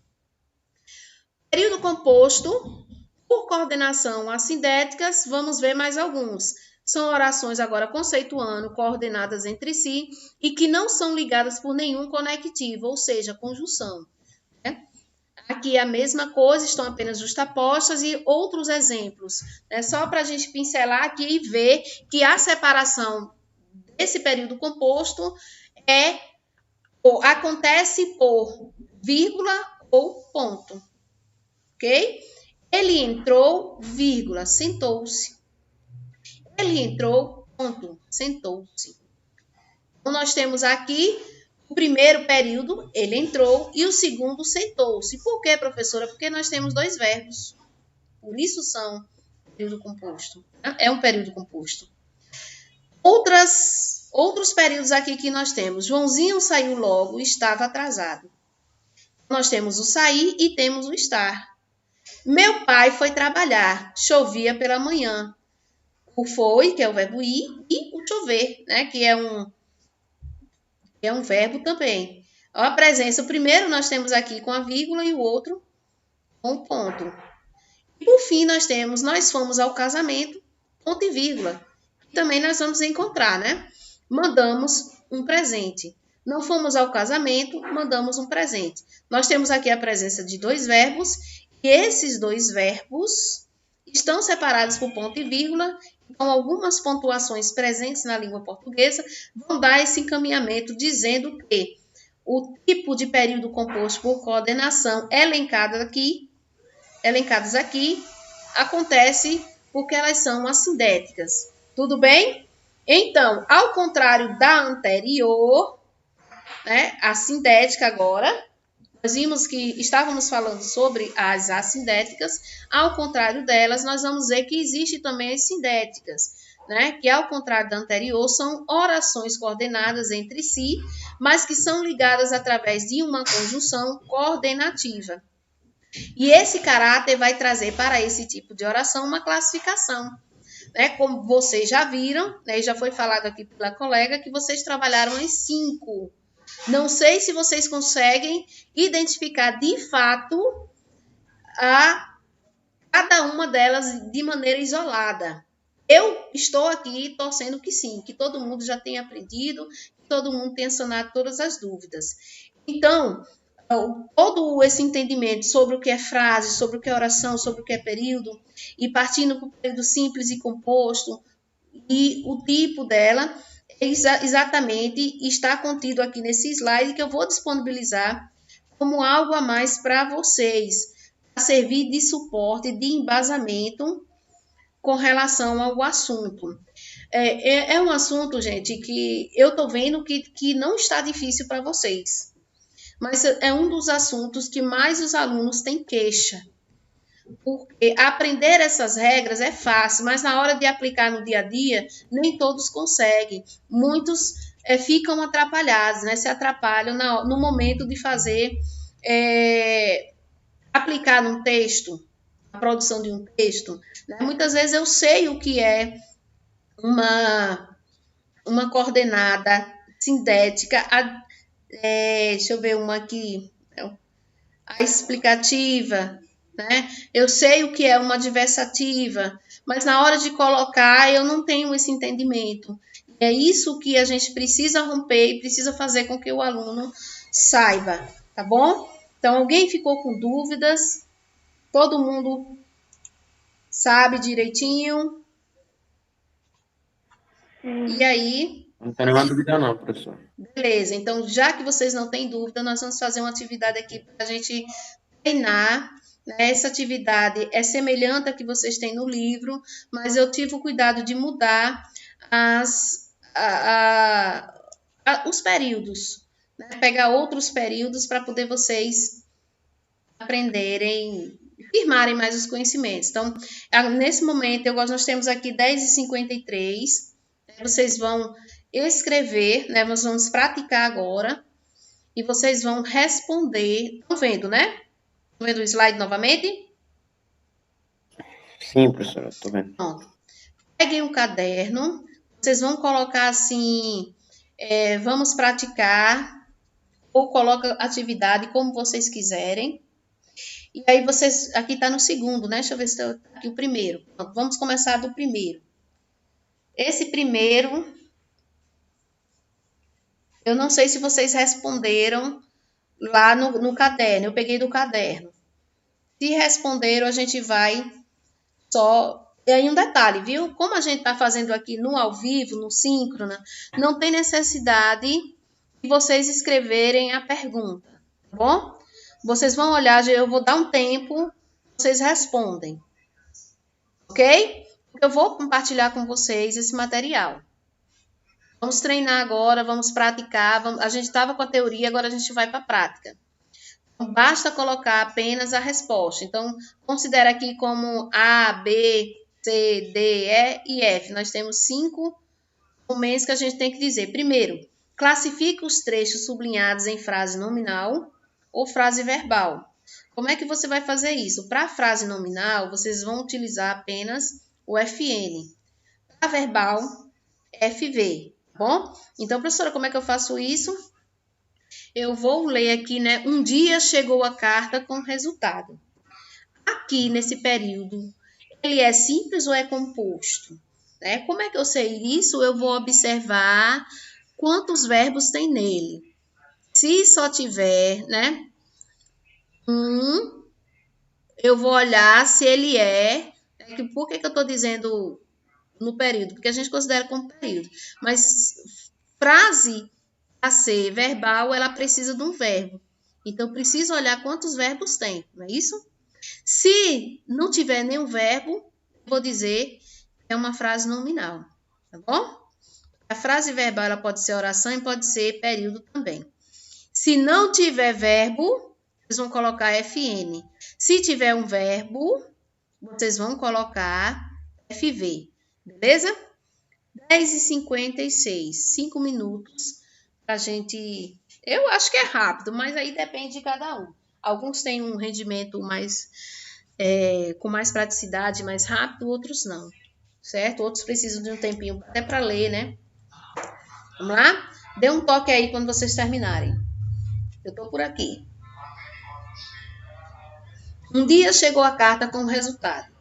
Período composto por coordenação assindéticas, vamos ver mais alguns. São orações agora conceituando, coordenadas entre si e que não são ligadas por nenhum conectivo, ou seja, conjunção. Né? Aqui é a mesma coisa, estão apenas justapostas e outros exemplos. Né? Só para a gente pincelar aqui e ver que a separação desse período composto acontece por vírgula ou ponto. Ok? Ele entrou, vírgula, sentou-se. Ele entrou, ponto, sentou-se. Então, nós temos aqui o primeiro período, ele entrou, e o segundo, sentou-se. Por quê, professora? Porque nós temos 2 verbos. Por isso são período composto. É um período composto. Outros períodos aqui que nós temos. Joãozinho saiu logo, estava atrasado. Nós temos o sair e temos o estar. Meu pai foi trabalhar, chovia pela manhã. O foi, que é o verbo ir, e o chover, né? Que é um verbo também. A presença, o primeiro nós temos aqui com a vírgula e o outro com o ponto. E por fim, nós fomos ao casamento, ponto e vírgula. Também nós vamos encontrar, né? Mandamos um presente. Não fomos ao casamento, mandamos um presente. Nós temos aqui a presença de 2 verbos, e esses 2 verbos estão separados por ponto e vírgula. Então, algumas pontuações presentes na língua portuguesa vão dar esse encaminhamento dizendo que o tipo de período composto por coordenação elencados aqui, acontece porque elas são assindéticas. Tudo bem? Então, ao contrário da anterior, né, a sindética agora, nós vimos que estávamos falando sobre as assindéticas, ao contrário delas, nós vamos ver que existe também as sindéticas, né, que ao contrário da anterior, são orações coordenadas entre si, mas que são ligadas através de uma conjunção coordenativa. E esse caráter vai trazer para esse tipo de oração uma classificação. Né? Como vocês já viram, né, já foi falado aqui pela colega, que vocês trabalharam as 5. Não sei se vocês conseguem identificar de fato cada uma delas de maneira isolada. Eu estou aqui torcendo que sim, que todo mundo já tenha aprendido, que todo mundo tenha sanado todas as dúvidas. Então, todo esse entendimento sobre o que é frase, sobre o que é oração, sobre o que é período, e partindo para o período simples e composto, e o tipo dela, exatamente está contido aqui nesse slide que eu vou disponibilizar como algo a mais para vocês, para servir de suporte, de embasamento com relação ao assunto. É um assunto, gente, que eu estou vendo que não está difícil para vocês, mas é um dos assuntos que mais os alunos têm queixa. Porque aprender essas regras é fácil, mas na hora de aplicar no dia a dia, nem todos conseguem. Muitos ficam atrapalhados, né? Se atrapalham no momento de fazer, aplicar num texto, a produção de um texto. Né? Muitas vezes eu sei o que é uma coordenada sindética, deixa eu ver uma aqui, a explicativa, né? Eu sei o que é uma adversativa, mas na hora de colocar eu não tenho esse entendimento. É isso que a gente precisa romper e precisa fazer com que o aluno saiba, tá bom? Então, alguém ficou com dúvidas? Todo mundo sabe direitinho? E aí? Não tem nenhuma dúvida não, professor. Beleza, então já que vocês não têm dúvida, nós vamos fazer uma atividade aqui para a gente treinar. Essa atividade é semelhante à que vocês têm no livro, mas eu tive o cuidado de mudar os períodos, né? Pegar outros períodos para poder vocês aprenderem, firmarem mais os conhecimentos. Então, nesse momento, nós temos aqui 10h53, vocês vão escrever, né? Nós vamos praticar agora, e vocês vão responder. Estão vendo, né? Estão vendo o slide novamente? Sim, professora, estou vendo. Pronto. Peguem um caderno, vocês vão colocar assim, vamos praticar, ou coloca atividade, como vocês quiserem. E aí vocês, aqui está no segundo, né? Deixa eu ver se está aqui o primeiro. Pronto, vamos começar do primeiro. Esse primeiro, eu não sei se vocês responderam lá no caderno, eu peguei do caderno. Se responderam, a gente vai só... E aí um detalhe, viu? Como a gente está fazendo aqui no ao vivo, no síncrona, não tem necessidade de vocês escreverem a pergunta, tá bom? Vocês vão olhar, eu vou dar um tempo, vocês respondem, ok? Eu vou compartilhar com vocês esse material. Vamos treinar agora, vamos praticar. A gente estava com a teoria, agora a gente vai para a prática. Então, basta colocar apenas a resposta. Então, considera aqui como A, B, C, D, E e F. Nós temos 5 momentos que a gente tem que dizer. Primeiro, classifique os trechos sublinhados em frase nominal ou frase verbal. Como é que você vai fazer isso? Para a frase nominal, vocês vão utilizar apenas o FN. Para verbal, FV, tá bom? Então, professora, como é que eu faço isso? Eu vou ler aqui, né? Um dia chegou a carta com resultado. Aqui, nesse período, ele é simples ou é composto? Né? Como é que eu sei isso? Eu vou observar quantos verbos tem nele. Se só tiver, né, eu vou olhar se ele é... Por que eu estou dizendo no período? Porque a gente considera como período. Mas frase a ser verbal, ela precisa de um verbo. Então, preciso olhar quantos verbos tem, não é isso? Se não tiver nenhum verbo, vou dizer que é uma frase nominal, tá bom? A frase verbal ela pode ser oração e pode ser período também. Se não tiver verbo, vocês vão colocar FN. Se tiver um verbo, vocês vão colocar FV, beleza? 10h56, 5 minutos pra gente... Eu acho que é rápido, mas aí depende de cada um. Alguns têm um rendimento mais... com mais praticidade, mais rápido, outros não, certo? Outros precisam de um tempinho até para ler, né? Vamos lá? Dê um toque aí quando vocês terminarem. Eu tô por aqui. Um dia chegou a carta com o resultado.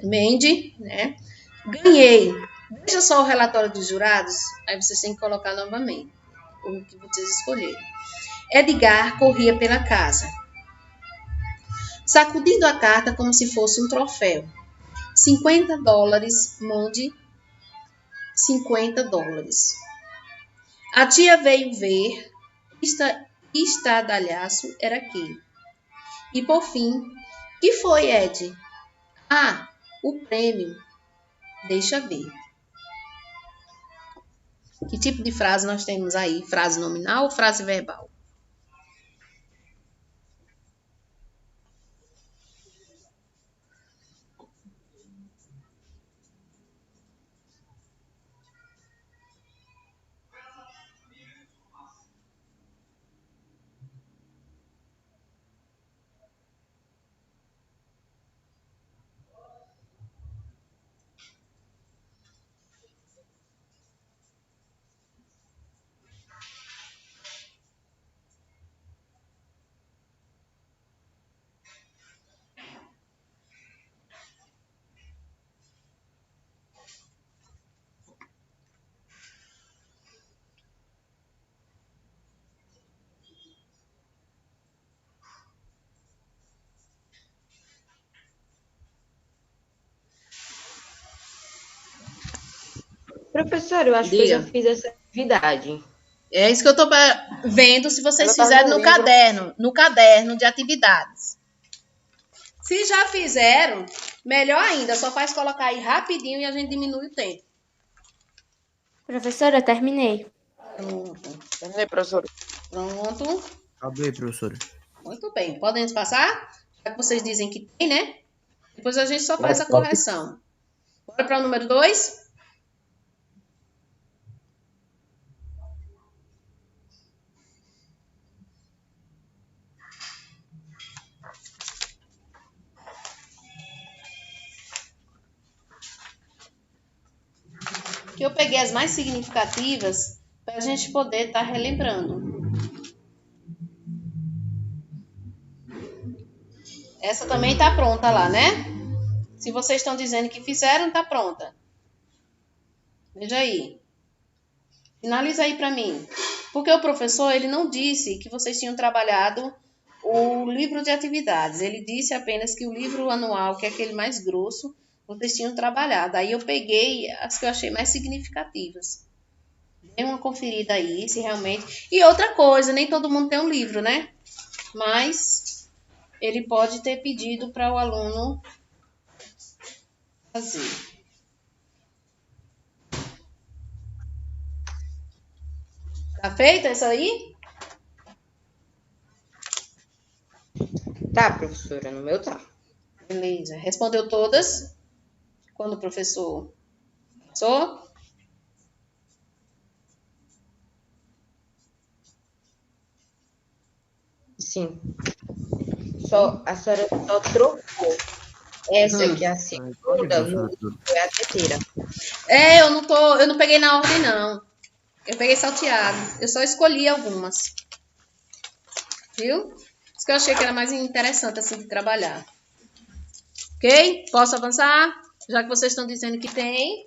Mende, né? Ganhei. Veja só o relatório dos jurados. Aí vocês têm que colocar novamente o que vocês escolheram. Edgar corria pela casa, sacudindo a carta como se fosse um troféu. $50, mande $50. A tia veio ver que estardalhaço era aquele. E por fim, que foi, Ed? Ah, o prêmio. Deixa ver. Que tipo de frase nós temos aí? Frase nominal ou frase verbal? Professor, eu acho que eu já fiz essa atividade. É isso que eu estou vendo se vocês fizeram no caderno. No caderno de atividades. Se já fizeram, melhor ainda. Só faz colocar aí rapidinho e a gente diminui o tempo. Professora, eu terminei. Pronto. Terminei, professora. Pronto. Acabei, professora. Muito bem. Podem passar? Já que vocês dizem que tem, né? Depois a gente só faz a correção. Bora para o número 2? Que eu peguei as mais significativas para a gente poder estar relembrando. Essa também está pronta lá, né? Se vocês estão dizendo que fizeram, está pronta. Veja aí. Finaliza aí para mim. Porque o professor, ele não disse que vocês tinham trabalhado o livro de atividades. Ele disse apenas que o livro anual, que é aquele mais grosso, vocês tinham trabalhado. Aí eu peguei as que eu achei mais significativas. Dê uma conferida aí, se realmente... E outra coisa, nem todo mundo tem um livro, né? Mas ele pode ter pedido para o aluno fazer. Tá feita essa aí? Tá, professora, no meu tá. Beleza. Respondeu todas? Quando o professor passou? Sim. A senhora só trocou essa que é a segunda, foi a terceira. Eu não peguei na ordem, não. Eu peguei salteado. Eu só escolhi algumas. Viu? Isso que eu achei que era mais interessante, assim, de trabalhar. Ok? Posso avançar? Já que vocês estão dizendo que tem.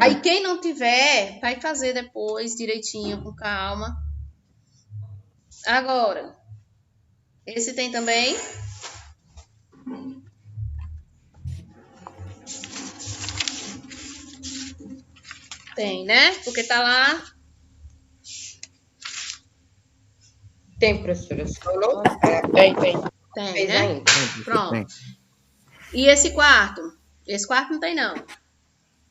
Aí, quem não tiver, vai fazer depois, direitinho, com calma. Agora, esse tem também? Tem, né? Porque tá lá. Tem, professora. Só não Tem, né? ainda. Pronto. E esse quarto? Esse quarto não tem, não.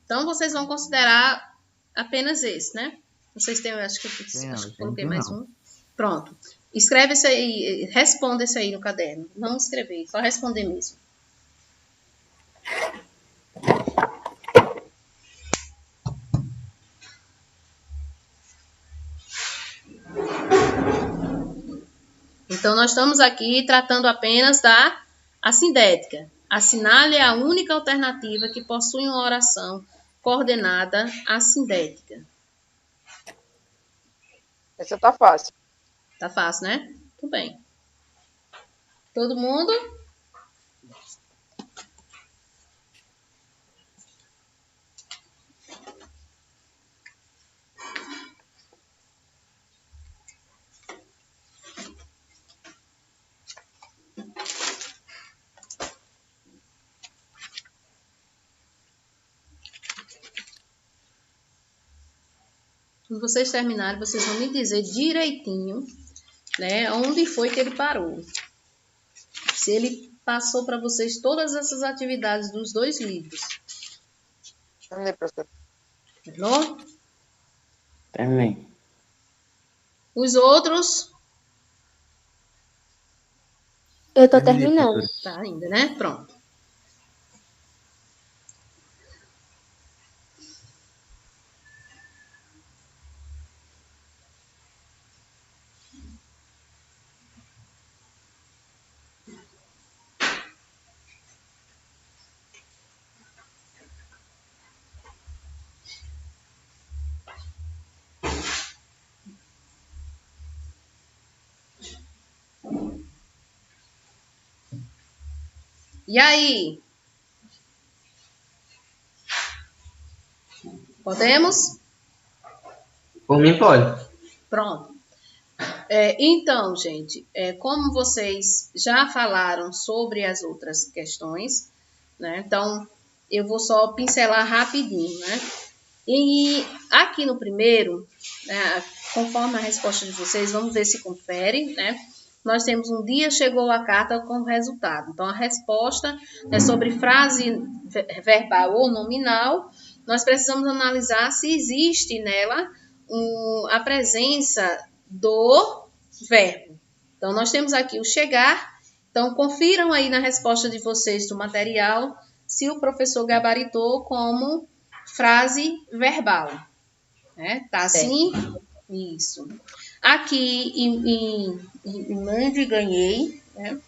Então, vocês vão considerar apenas esse, né? Vocês têm, acho que coloquei mais um. Pronto. Escreve esse aí, responda esse aí no caderno. Não escrever, só responder mesmo. Então, nós estamos aqui tratando apenas da assindética. Assinale a única alternativa que possui uma oração coordenada assindética. Essa tá fácil. Tá fácil, né? Tudo bem. Todo mundo? Quando vocês terminarem, vocês vão me dizer direitinho, né, onde foi que ele parou. Se ele passou para vocês todas essas atividades dos 2 livros. Terminei, professor. Terminou? Terminei. Os outros? Eu tô terminando. Tá ainda, né? Pronto. E aí? Podemos? Por mim, pode. Pronto. Então, gente, como vocês já falaram sobre as outras questões, né? Então, eu vou só pincelar rapidinho, né? E aqui no primeiro, né, conforme a resposta de vocês, vamos ver se confere, né? Nós temos um dia chegou a carta com o resultado. Então, a resposta é sobre frase verbal ou nominal. Nós precisamos analisar se existe nela a presença do verbo. Então, nós temos aqui o chegar. Então, confiram aí na resposta de vocês do material se o professor gabaritou como frase verbal. Né? Tá assim? Isso. Aqui em Mande Ganhei, né?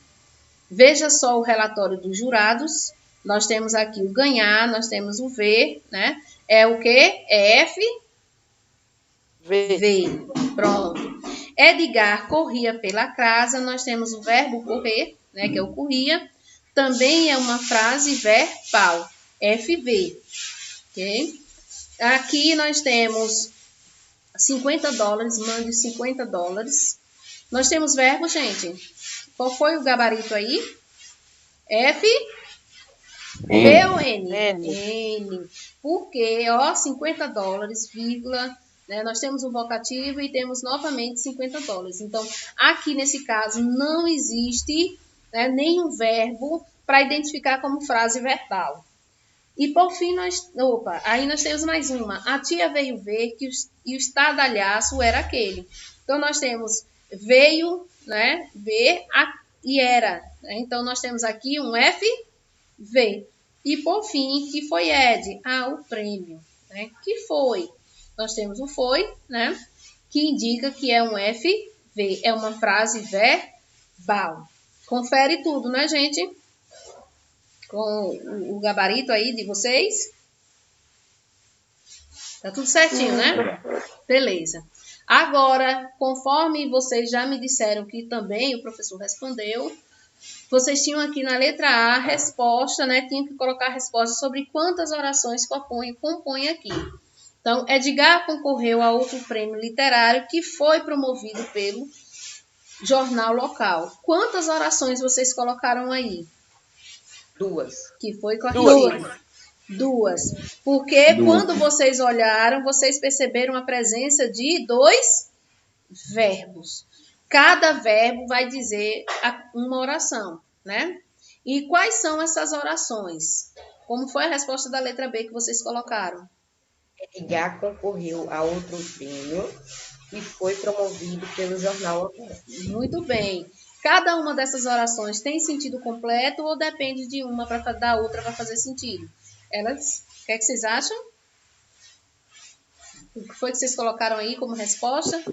Veja só o relatório dos jurados. Nós temos aqui o ganhar, nós temos o ver, né? É o quê? É F? V. Pronto. Edgar corria pela casa, nós temos o verbo correr, né? Que é o corria. Também é uma frase verbal. FV. Ok? Aqui nós temos $50, mande $50. Nós temos verbo, gente. Qual foi o gabarito aí? F? V ou N? N. Porque, ó, $50, vírgula, né? Nós temos um vocativo e temos novamente $50. Então, aqui nesse caso, não existe, né, nenhum verbo para identificar como frase verbal. E por fim, aí nós temos mais uma. A tia veio ver e o estardalhaço era aquele. Então, nós temos veio, né, ver e era. Né? Então, nós temos aqui um FV. E por fim, que foi Ed? O prêmio. Né? Que foi? Nós temos o foi, né, que indica que é um FV. ver. É uma frase verbal. Confere tudo, né, gente? Com o gabarito aí de vocês. Tá tudo certinho, né? Beleza. Agora, conforme vocês já me disseram que também o professor respondeu, vocês tinham aqui na letra A a resposta, né? Tinham que colocar a resposta sobre quantas orações compõem aqui. Então, Edgar concorreu a outro prêmio literário que foi promovido pelo jornal local. Quantas orações vocês colocaram aí? 2. Que foi corrigido. 2. Porque quando vocês olharam, vocês perceberam a presença de 2 verbos. Cada verbo vai dizer uma oração, né? E quais são essas orações? Como foi a resposta da letra B que vocês colocaram? Edgar concorreu a outro prêmio e foi promovido pelo jornal local. Muito bem. Cada uma dessas orações tem sentido completo ou depende de uma da outra para fazer sentido? Elas, o que é que vocês acham? O que foi que vocês colocaram aí como resposta?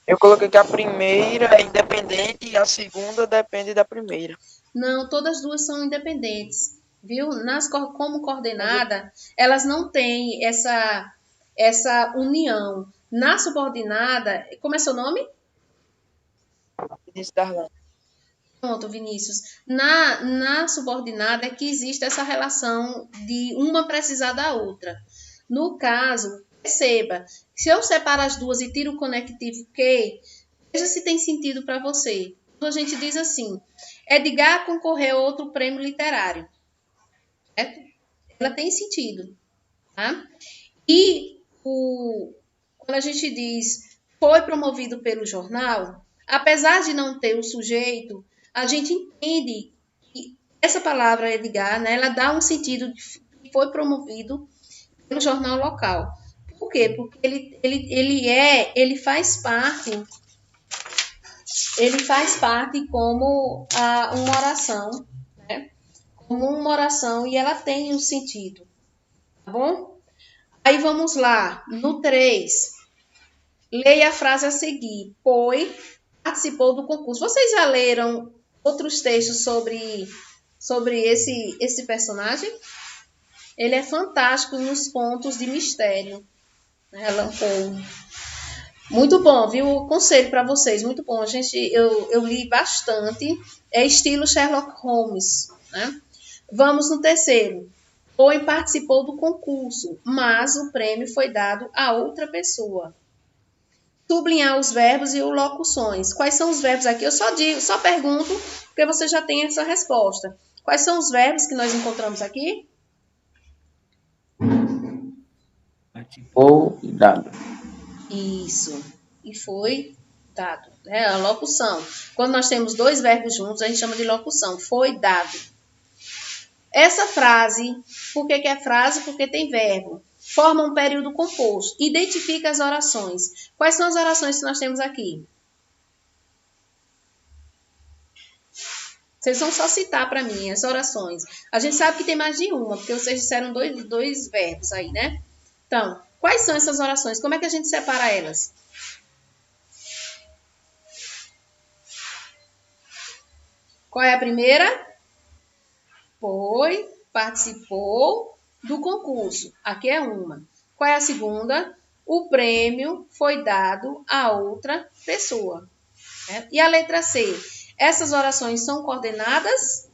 Eu coloquei que a primeira é independente e a segunda depende da primeira. Não, todas as duas são independentes, viu? Como coordenada, elas não têm essa união. Na subordinada, como é seu nome? Vinícius Darlan. Pronto, Vinícius. Na subordinada é que existe essa relação de uma precisar da outra. No caso, perceba, se eu separo as duas e tiro o conectivo que, veja se tem sentido para você. Quando a gente diz assim, Edgar concorreu a outro prêmio literário. Certo? Ela tem sentido. Tá? E quando a gente diz foi promovido pelo jornal, apesar de não ter o sujeito, a gente entende que essa palavra Edgar, né, ela dá um sentido de que foi promovido pelo jornal local. Por quê? Porque ele faz parte como uma oração, né? Como uma oração e ela tem um sentido, tá bom? Aí vamos lá, no 3. Leia a frase a seguir. Participou do concurso. Vocês já leram outros textos sobre esse personagem? Ele é fantástico nos pontos de mistério. Alan Poe. Muito bom, viu? Conselho para vocês, muito bom. Eu li bastante. É estilo Sherlock Holmes, né? Vamos no 3. Poe participou do concurso, mas o prêmio foi dado a outra pessoa. Sublinhar os verbos e locuções. Quais são os verbos aqui? Eu só pergunto, porque você já tem essa resposta. Quais são os verbos que nós encontramos aqui? Participou e dado. Isso. E foi dado. É a locução. Quando nós temos 2 verbos juntos, a gente chama de locução. Foi dado. Essa frase, por que é frase? Porque tem verbo. Forma um período composto. Identifica as orações. Quais são as orações que nós temos aqui? Vocês vão só citar para mim as orações. A gente sabe que tem mais de uma, porque vocês disseram dois verbos aí, né? Então, quais são essas orações? Como é que a gente separa elas? Qual é a primeira? Participou do concurso. Aqui é uma. Qual é a segunda? O prêmio foi dado a outra pessoa. E a letra C? Essas orações são coordenadas?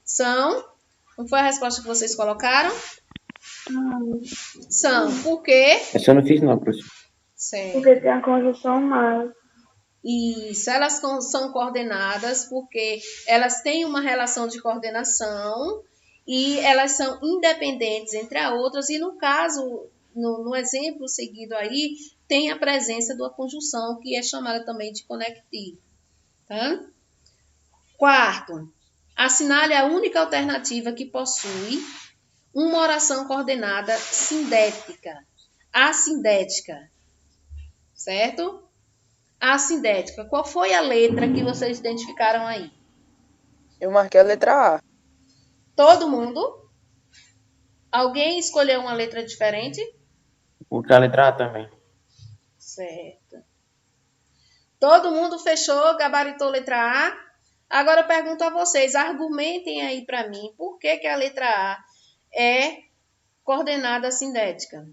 São. Não foi a resposta que vocês colocaram? Não. São. Por quê? Essa eu não fiz não, professor. Certo. Porque tem a conjunção mais. Isso, elas são coordenadas porque elas têm uma relação de coordenação e elas são independentes entre as outras. E no caso, no exemplo seguido aí, tem a presença da conjunção, que é chamada também de conectivo. Tá? 4. Assinale a única alternativa que possui uma oração coordenada sindética. Assindética. Certo? Assindética. Qual foi a letra que vocês identificaram aí? Eu marquei a letra A. Todo mundo? Alguém escolheu uma letra diferente? Porque a letra A também. Certo. Todo mundo fechou, gabaritou letra A. Agora eu pergunto a vocês, argumentem aí para mim, por que a letra A é coordenada sindética?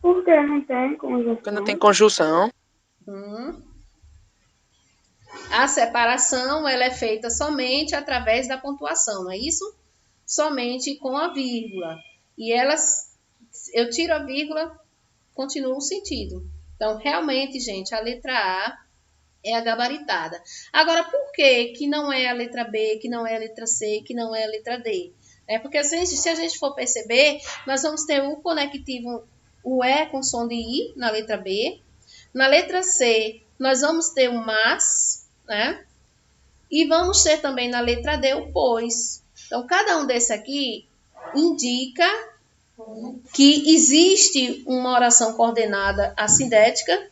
Porque não tem conjunção. Porque não tem conjunção. A separação ela é feita somente através da pontuação, não é isso? Somente com a vírgula. E eu tiro a vírgula, continua o sentido. Então, realmente, gente, a letra A é a gabaritada. Agora, por que não é a letra B, que não é a letra C, que não é a letra D? Porque se a gente for perceber, nós vamos ter o conectivo, o E com som de I na letra B. Na letra C, nós vamos ter o mas, né? E vamos ter também na letra D o pois. Então, cada um desse aqui indica que existe uma oração coordenada assindética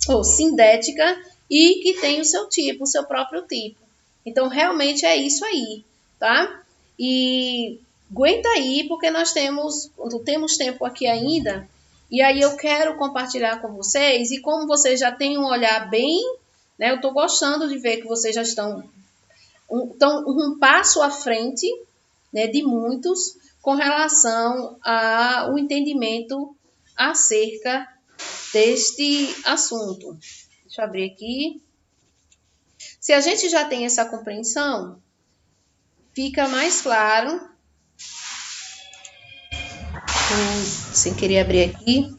ou sindética e que tem o seu tipo, o seu próprio tipo. Então, realmente é isso aí, tá? E aguenta aí, porque nós temos tempo aqui ainda, e aí eu quero compartilhar com vocês, e como vocês já têm um olhar bem, né? Eu estou gostando de ver que vocês já estão um passo à frente, né, de muitos, com relação ao entendimento acerca deste assunto. Deixa eu abrir aqui. Se a gente já tem essa compreensão, fica mais claro. Sem querer abrir aqui.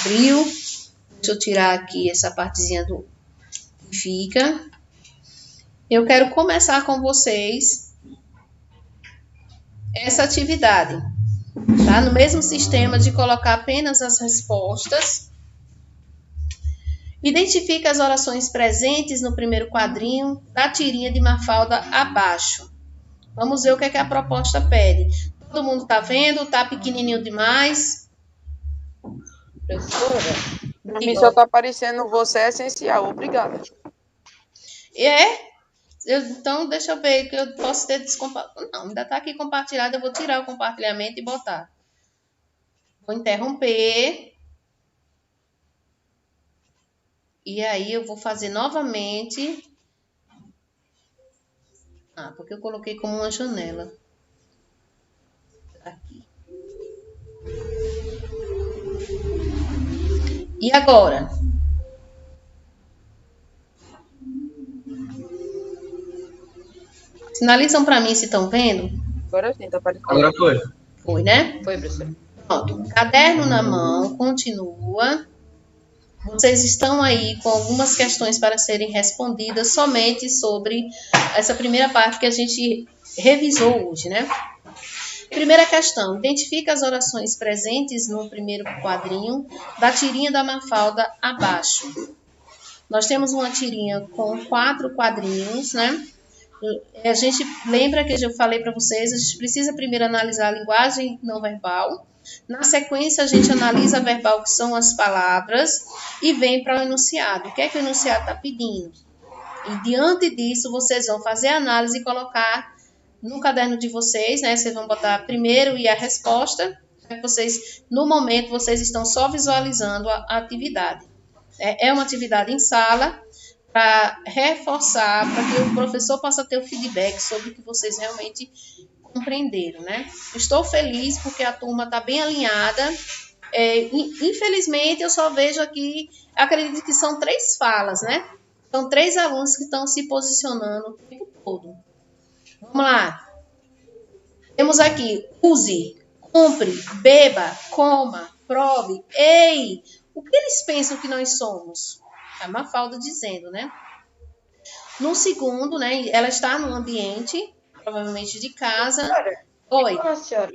Abriu. Deixa eu tirar aqui essa partezinha do que fica. Eu quero começar com vocês essa atividade, tá? No mesmo sistema de colocar apenas as respostas. Identifica as orações presentes no primeiro quadrinho da tirinha de Mafalda abaixo. Vamos ver o que a proposta pede. Todo mundo está vendo? Está pequenininho demais? Professora? Para mim só está aparecendo você é essencial. Obrigada. Então, deixa eu ver que eu posso ter descompartilhado. Não, ainda está aqui compartilhado. Eu vou tirar o compartilhamento e botar. Vou interromper. E aí, eu vou fazer novamente. Porque eu coloquei como uma janela. Aqui. E agora? Sinalizam para mim se estão vendo? Agora sim, tá aparecendo. Agora foi. Foi, né? Foi, professora. Pronto. Caderno na mão, continua. Vocês estão aí com algumas questões para serem respondidas somente sobre essa primeira parte que a gente revisou hoje, né? Primeira questão. Identifica as orações presentes no primeiro quadrinho da tirinha da Mafalda abaixo. Nós temos uma tirinha com 4 quadrinhos, né? A gente lembra que eu falei para vocês, a gente precisa primeiro analisar a linguagem não verbal. Na sequência, a gente analisa a verbal, que são as palavras, e vem para o enunciado. O que é que o enunciado está pedindo? E diante disso, vocês vão fazer a análise e colocar no caderno de vocês, né? Vocês vão botar primeiro e a resposta. No momento, vocês estão só visualizando a atividade. É uma atividade em sala, para reforçar, para que o professor possa ter o feedback sobre o que vocês realmente compreenderam, né? Estou feliz porque a turma está bem alinhada. Infelizmente, eu só vejo aqui, acredito que são 3 falas, né? São 3 alunos que estão se posicionando o tempo todo. Vamos lá. Temos aqui, use, compre, beba, coma, prove, ei. O que eles pensam que nós somos? A Mafalda dizendo, né? No segundo, né? Ela está no ambiente, provavelmente de casa. Senhora, Oi. a senhora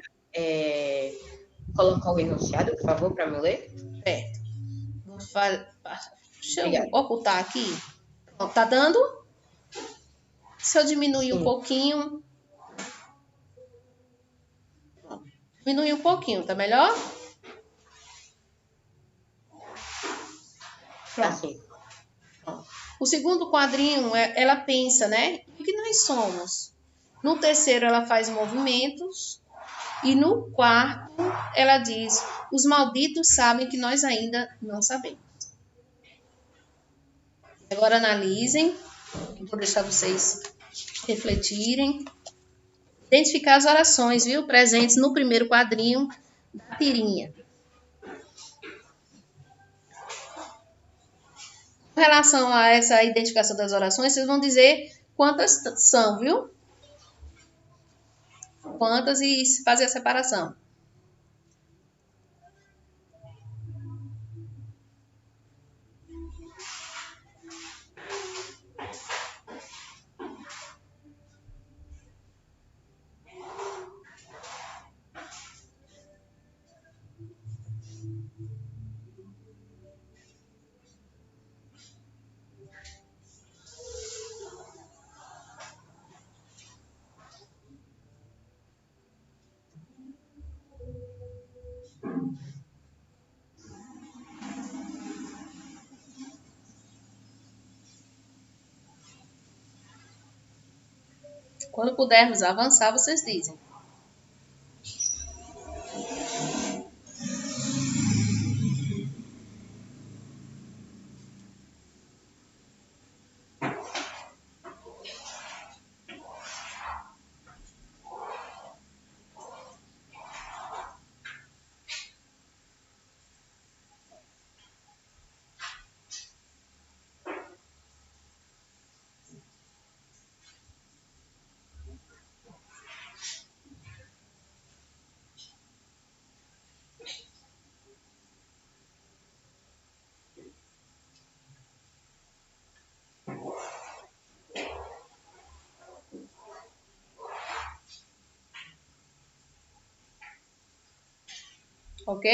colocar o enunciado, por favor, para me ler? Certo. Deixa eu ocultar aqui. Tá dando? Se eu diminuir um pouquinho. Diminui um pouquinho, tá melhor? Assim. O segundo quadrinho, ela pensa, né? O que nós somos? No terceiro, ela faz movimentos. E no quarto, ela diz: os malditos sabem que nós ainda não sabemos. Agora analisem, vou deixar vocês refletirem. Identificar as orações, viu? Presentes no primeiro quadrinho da tirinha. Com relação a essa identificação das orações, vocês vão dizer quantas são, viu? Quantas e fazer a separação. Quando pudermos avançar, vocês dizem. Ok?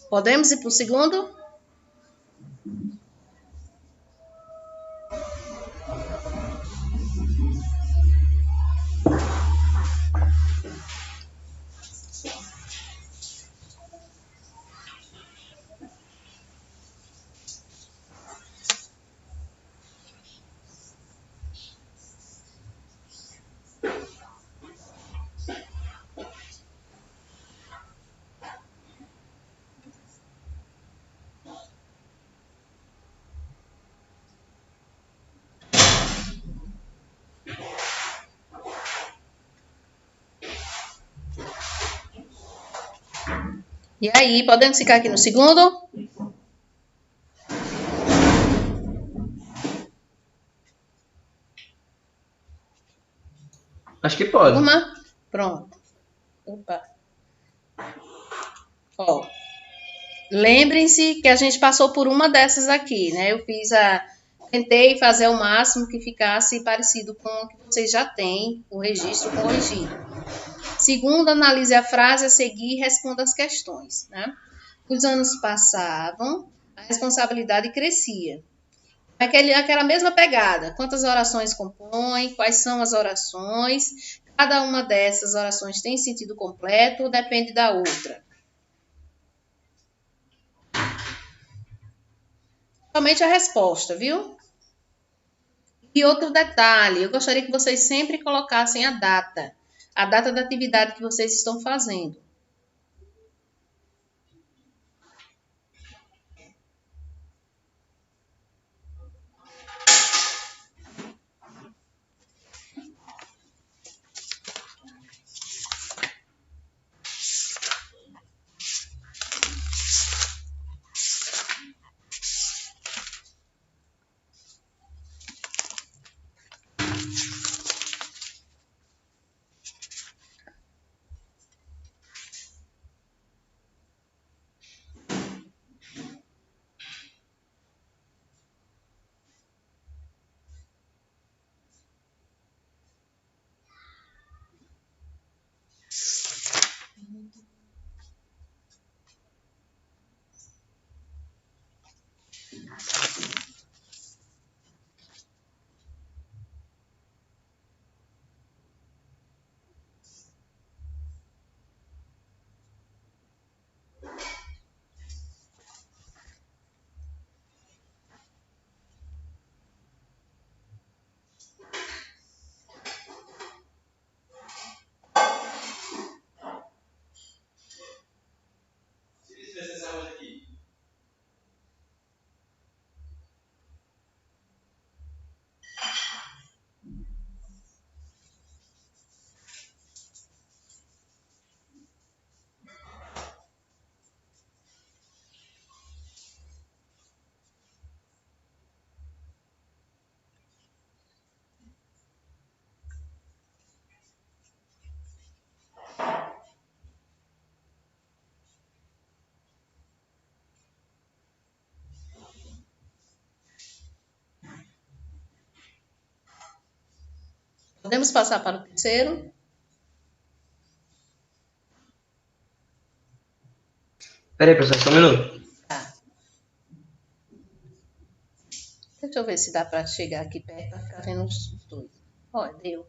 Podemos ir para o segundo? E aí, podemos ficar aqui no segundo? Acho que pode. Turma? Pronto. Opa. Ó. Lembrem-se que a gente passou por uma dessas aqui, né? Tentei fazer o máximo que ficasse parecido com o que vocês já têm, o registro corrigido. Segundo, analise a frase a seguir e responda as questões, né? Os anos passavam, a responsabilidade crescia. Aquela mesma pegada. Quantas orações compõem? Quais são as orações? Cada uma dessas orações tem sentido completo ou depende da outra? Somente a resposta, viu? E outro detalhe, eu gostaria que vocês sempre colocassem a data da atividade que vocês estão fazendo. Podemos passar para o terceiro? Peraí, professor, só um minuto. Tá. Deixa eu ver se dá para chegar aqui perto para ficar vendo os dois. Olha, deu.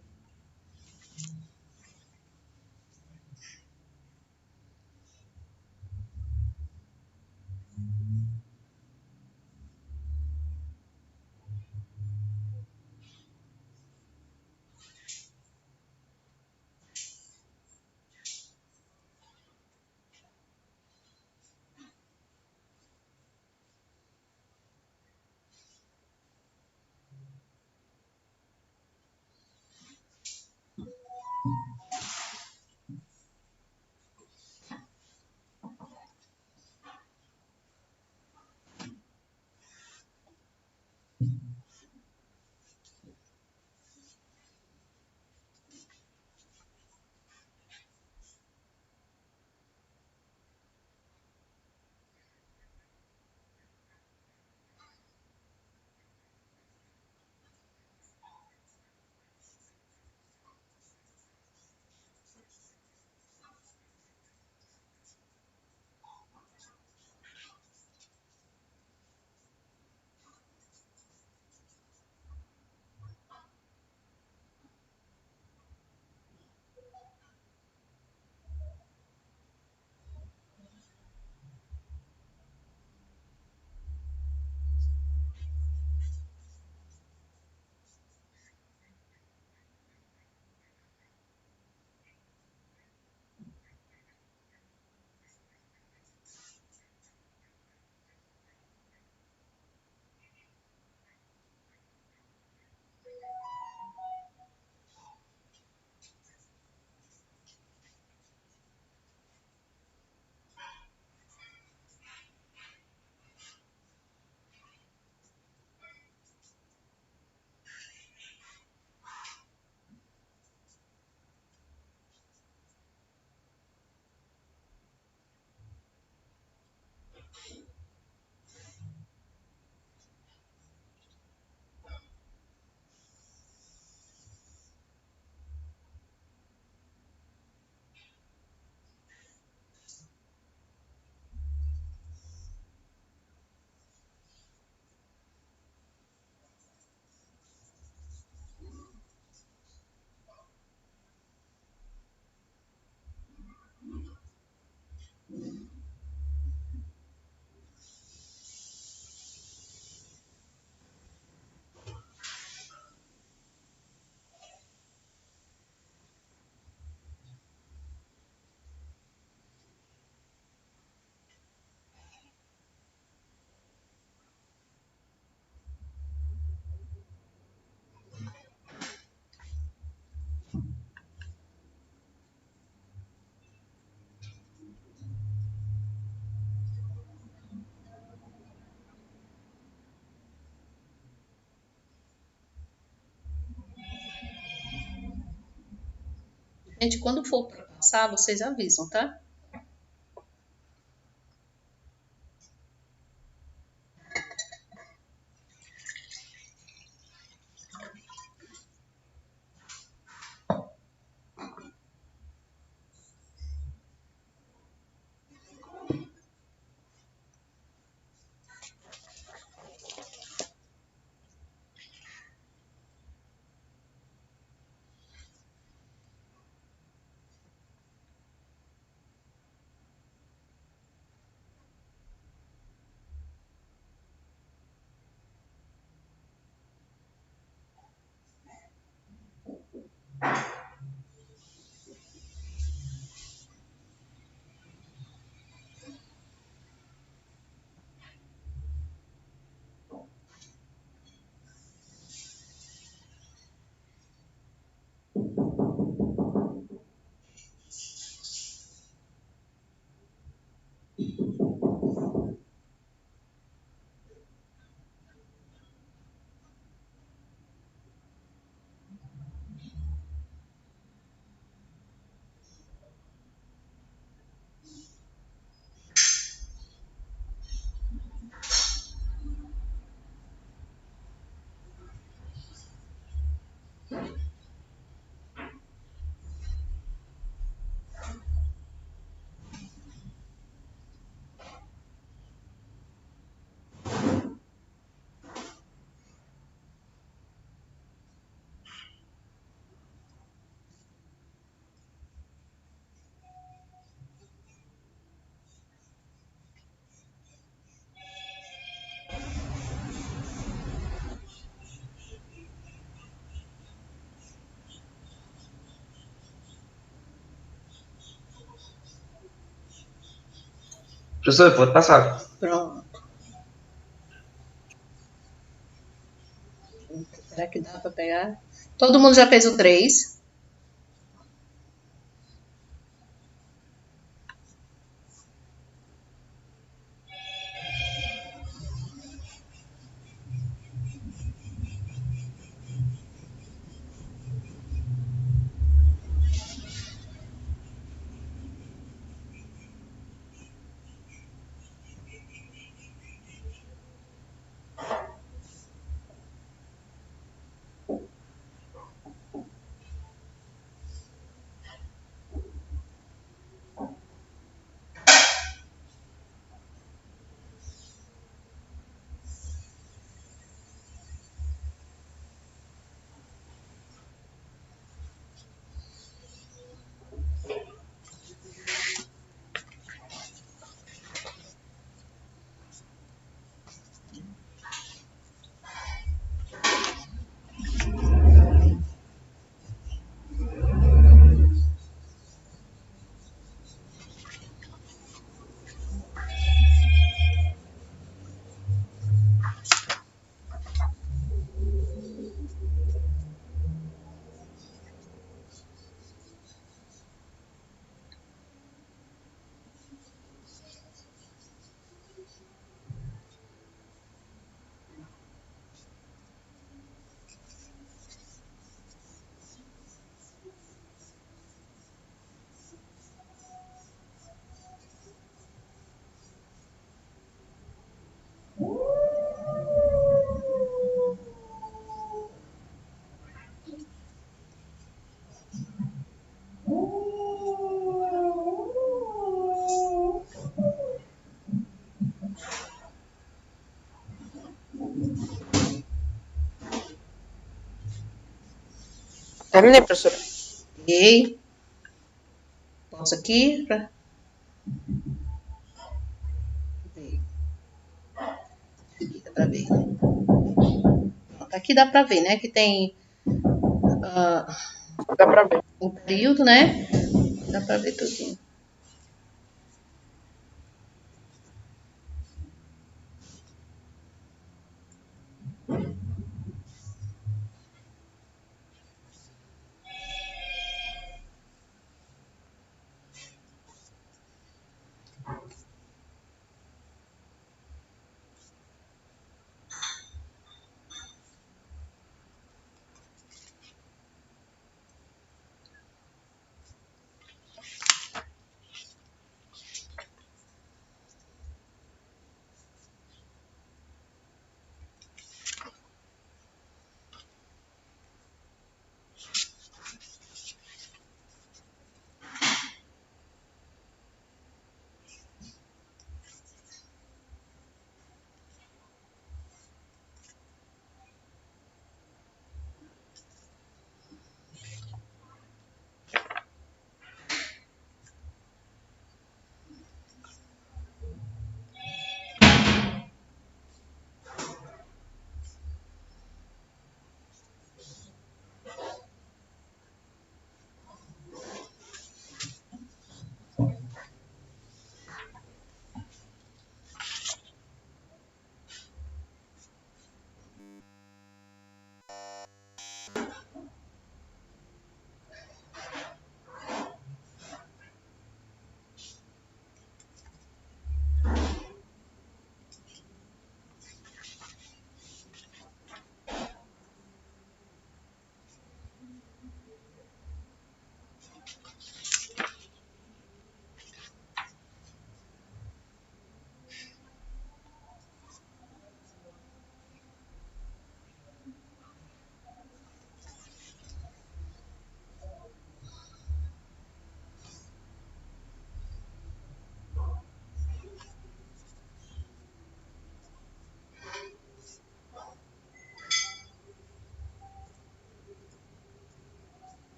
Gente, quando for para passar, vocês avisam, tá? Professor, pode passar. Pronto. Será que dá para pegar? Todo mundo já fez o 3? Terminei, professora. Ok. Posso aqui para ver. Aqui dá para ver. Aqui dá para ver, né? Que tem Dá pra ver. o período, né? Dá para ver tudinho.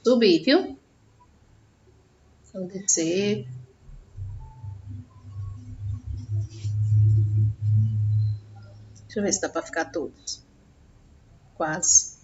Subir, viu? Vou descer. Deixa eu ver se dá para ficar todos. Quase.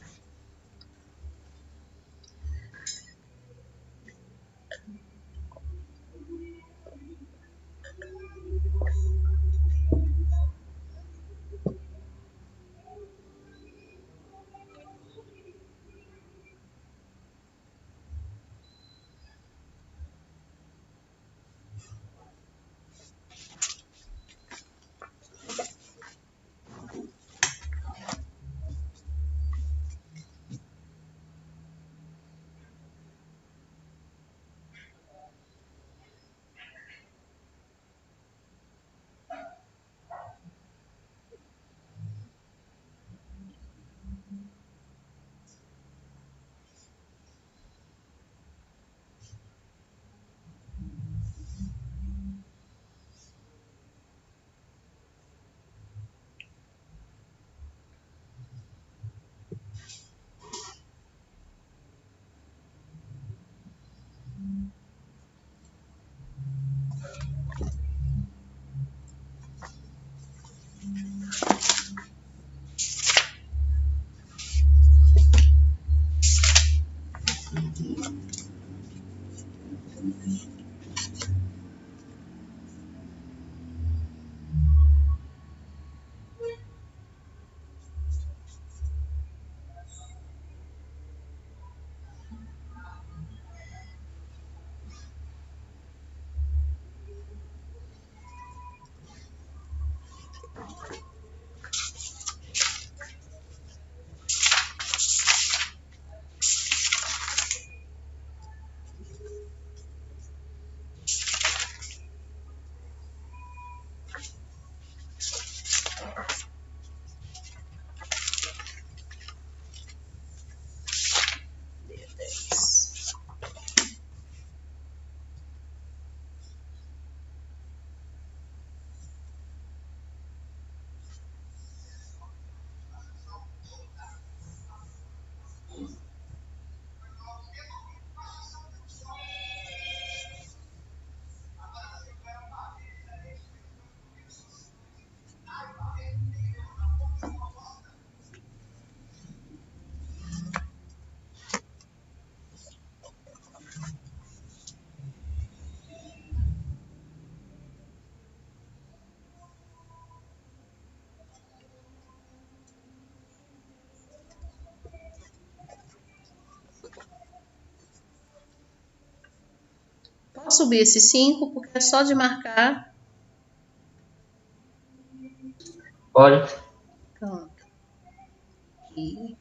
Posso subir esses 5, porque é só de marcar. Pode. Pronto. Aqui.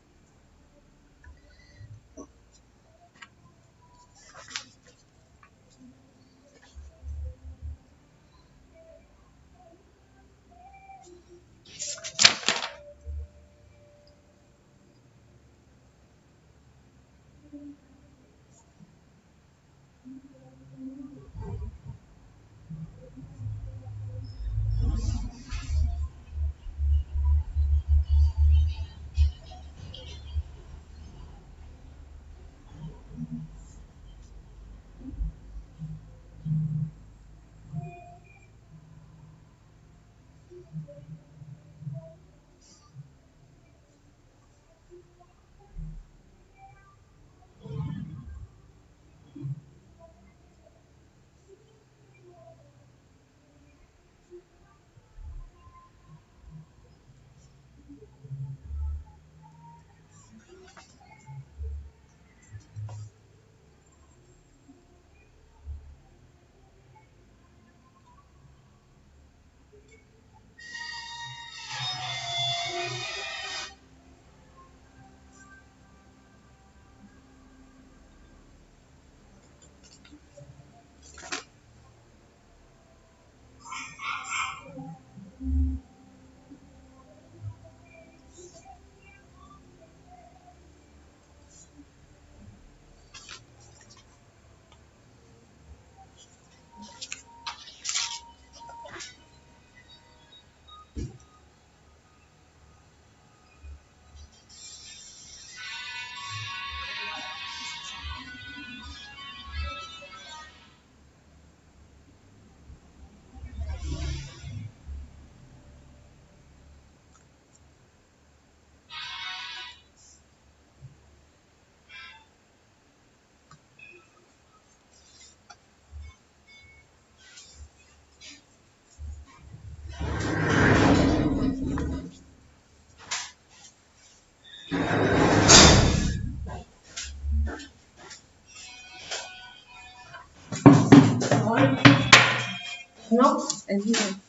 Não? É de novo.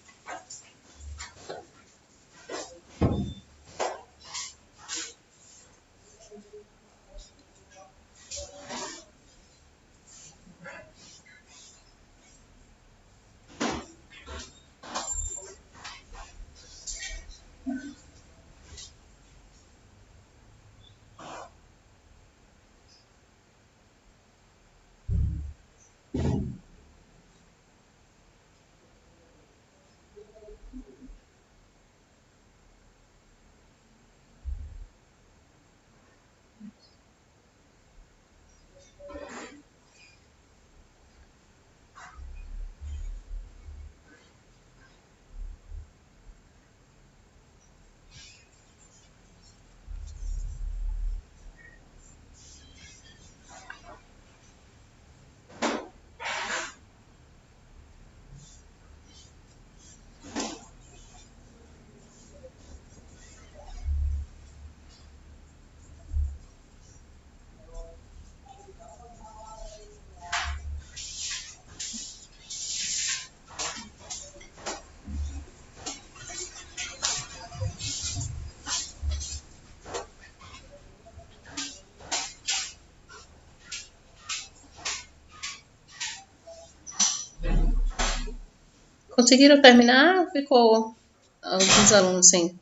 Conseguiram terminar ou ficou alguns alunos sem Tô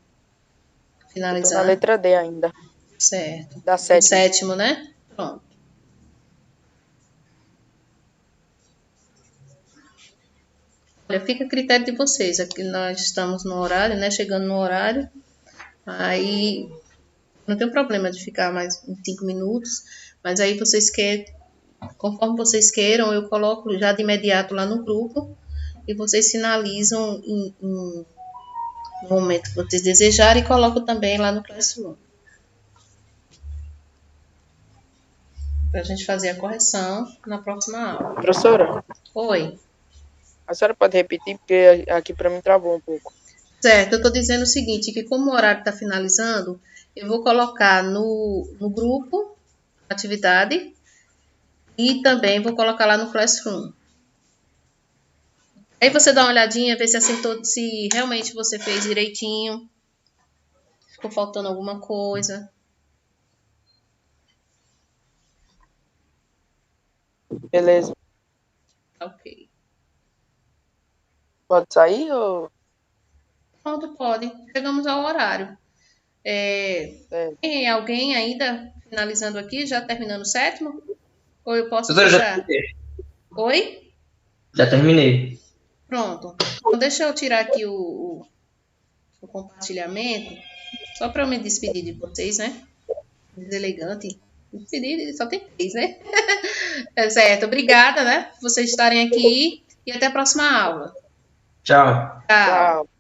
na finalizar? letra D ainda, Certo. da O sétima. sétimo, né? Pronto. Olha, fica a critério de vocês. Aqui nós estamos no horário, né? Chegando no horário. Aí não tem problema de ficar mais uns 5 minutos. Mas aí vocês querem, conforme vocês queiram, eu coloco já de imediato lá no grupo. E vocês finalizam no momento que vocês desejarem e coloco também lá no Classroom. Para a gente fazer a correção na próxima aula. Professora, Oi. a senhora pode repetir, porque aqui para mim travou um pouco. Certo, eu estou dizendo o seguinte, que como o horário está finalizando, eu vou colocar no grupo a atividade e também vou colocar lá no Classroom. Aí você dá uma olhadinha, vê se acertou, se realmente você fez direitinho, ficou faltando alguma coisa. Beleza. Ok. Pode sair ou... Pronto, pode. Chegamos ao horário. Tem alguém ainda finalizando aqui, já terminando o sétimo? Ou eu posso Doutora, já fechar? terminei. Oi? Já terminei. Pronto. Então, deixa eu tirar aqui o compartilhamento, só para eu me despedir de vocês, né? Deselegante. Despedir, só tem 3, né? É certo. Obrigada, né? Por vocês estarem aqui e até a próxima aula. Tchau. Tchau. Tchau.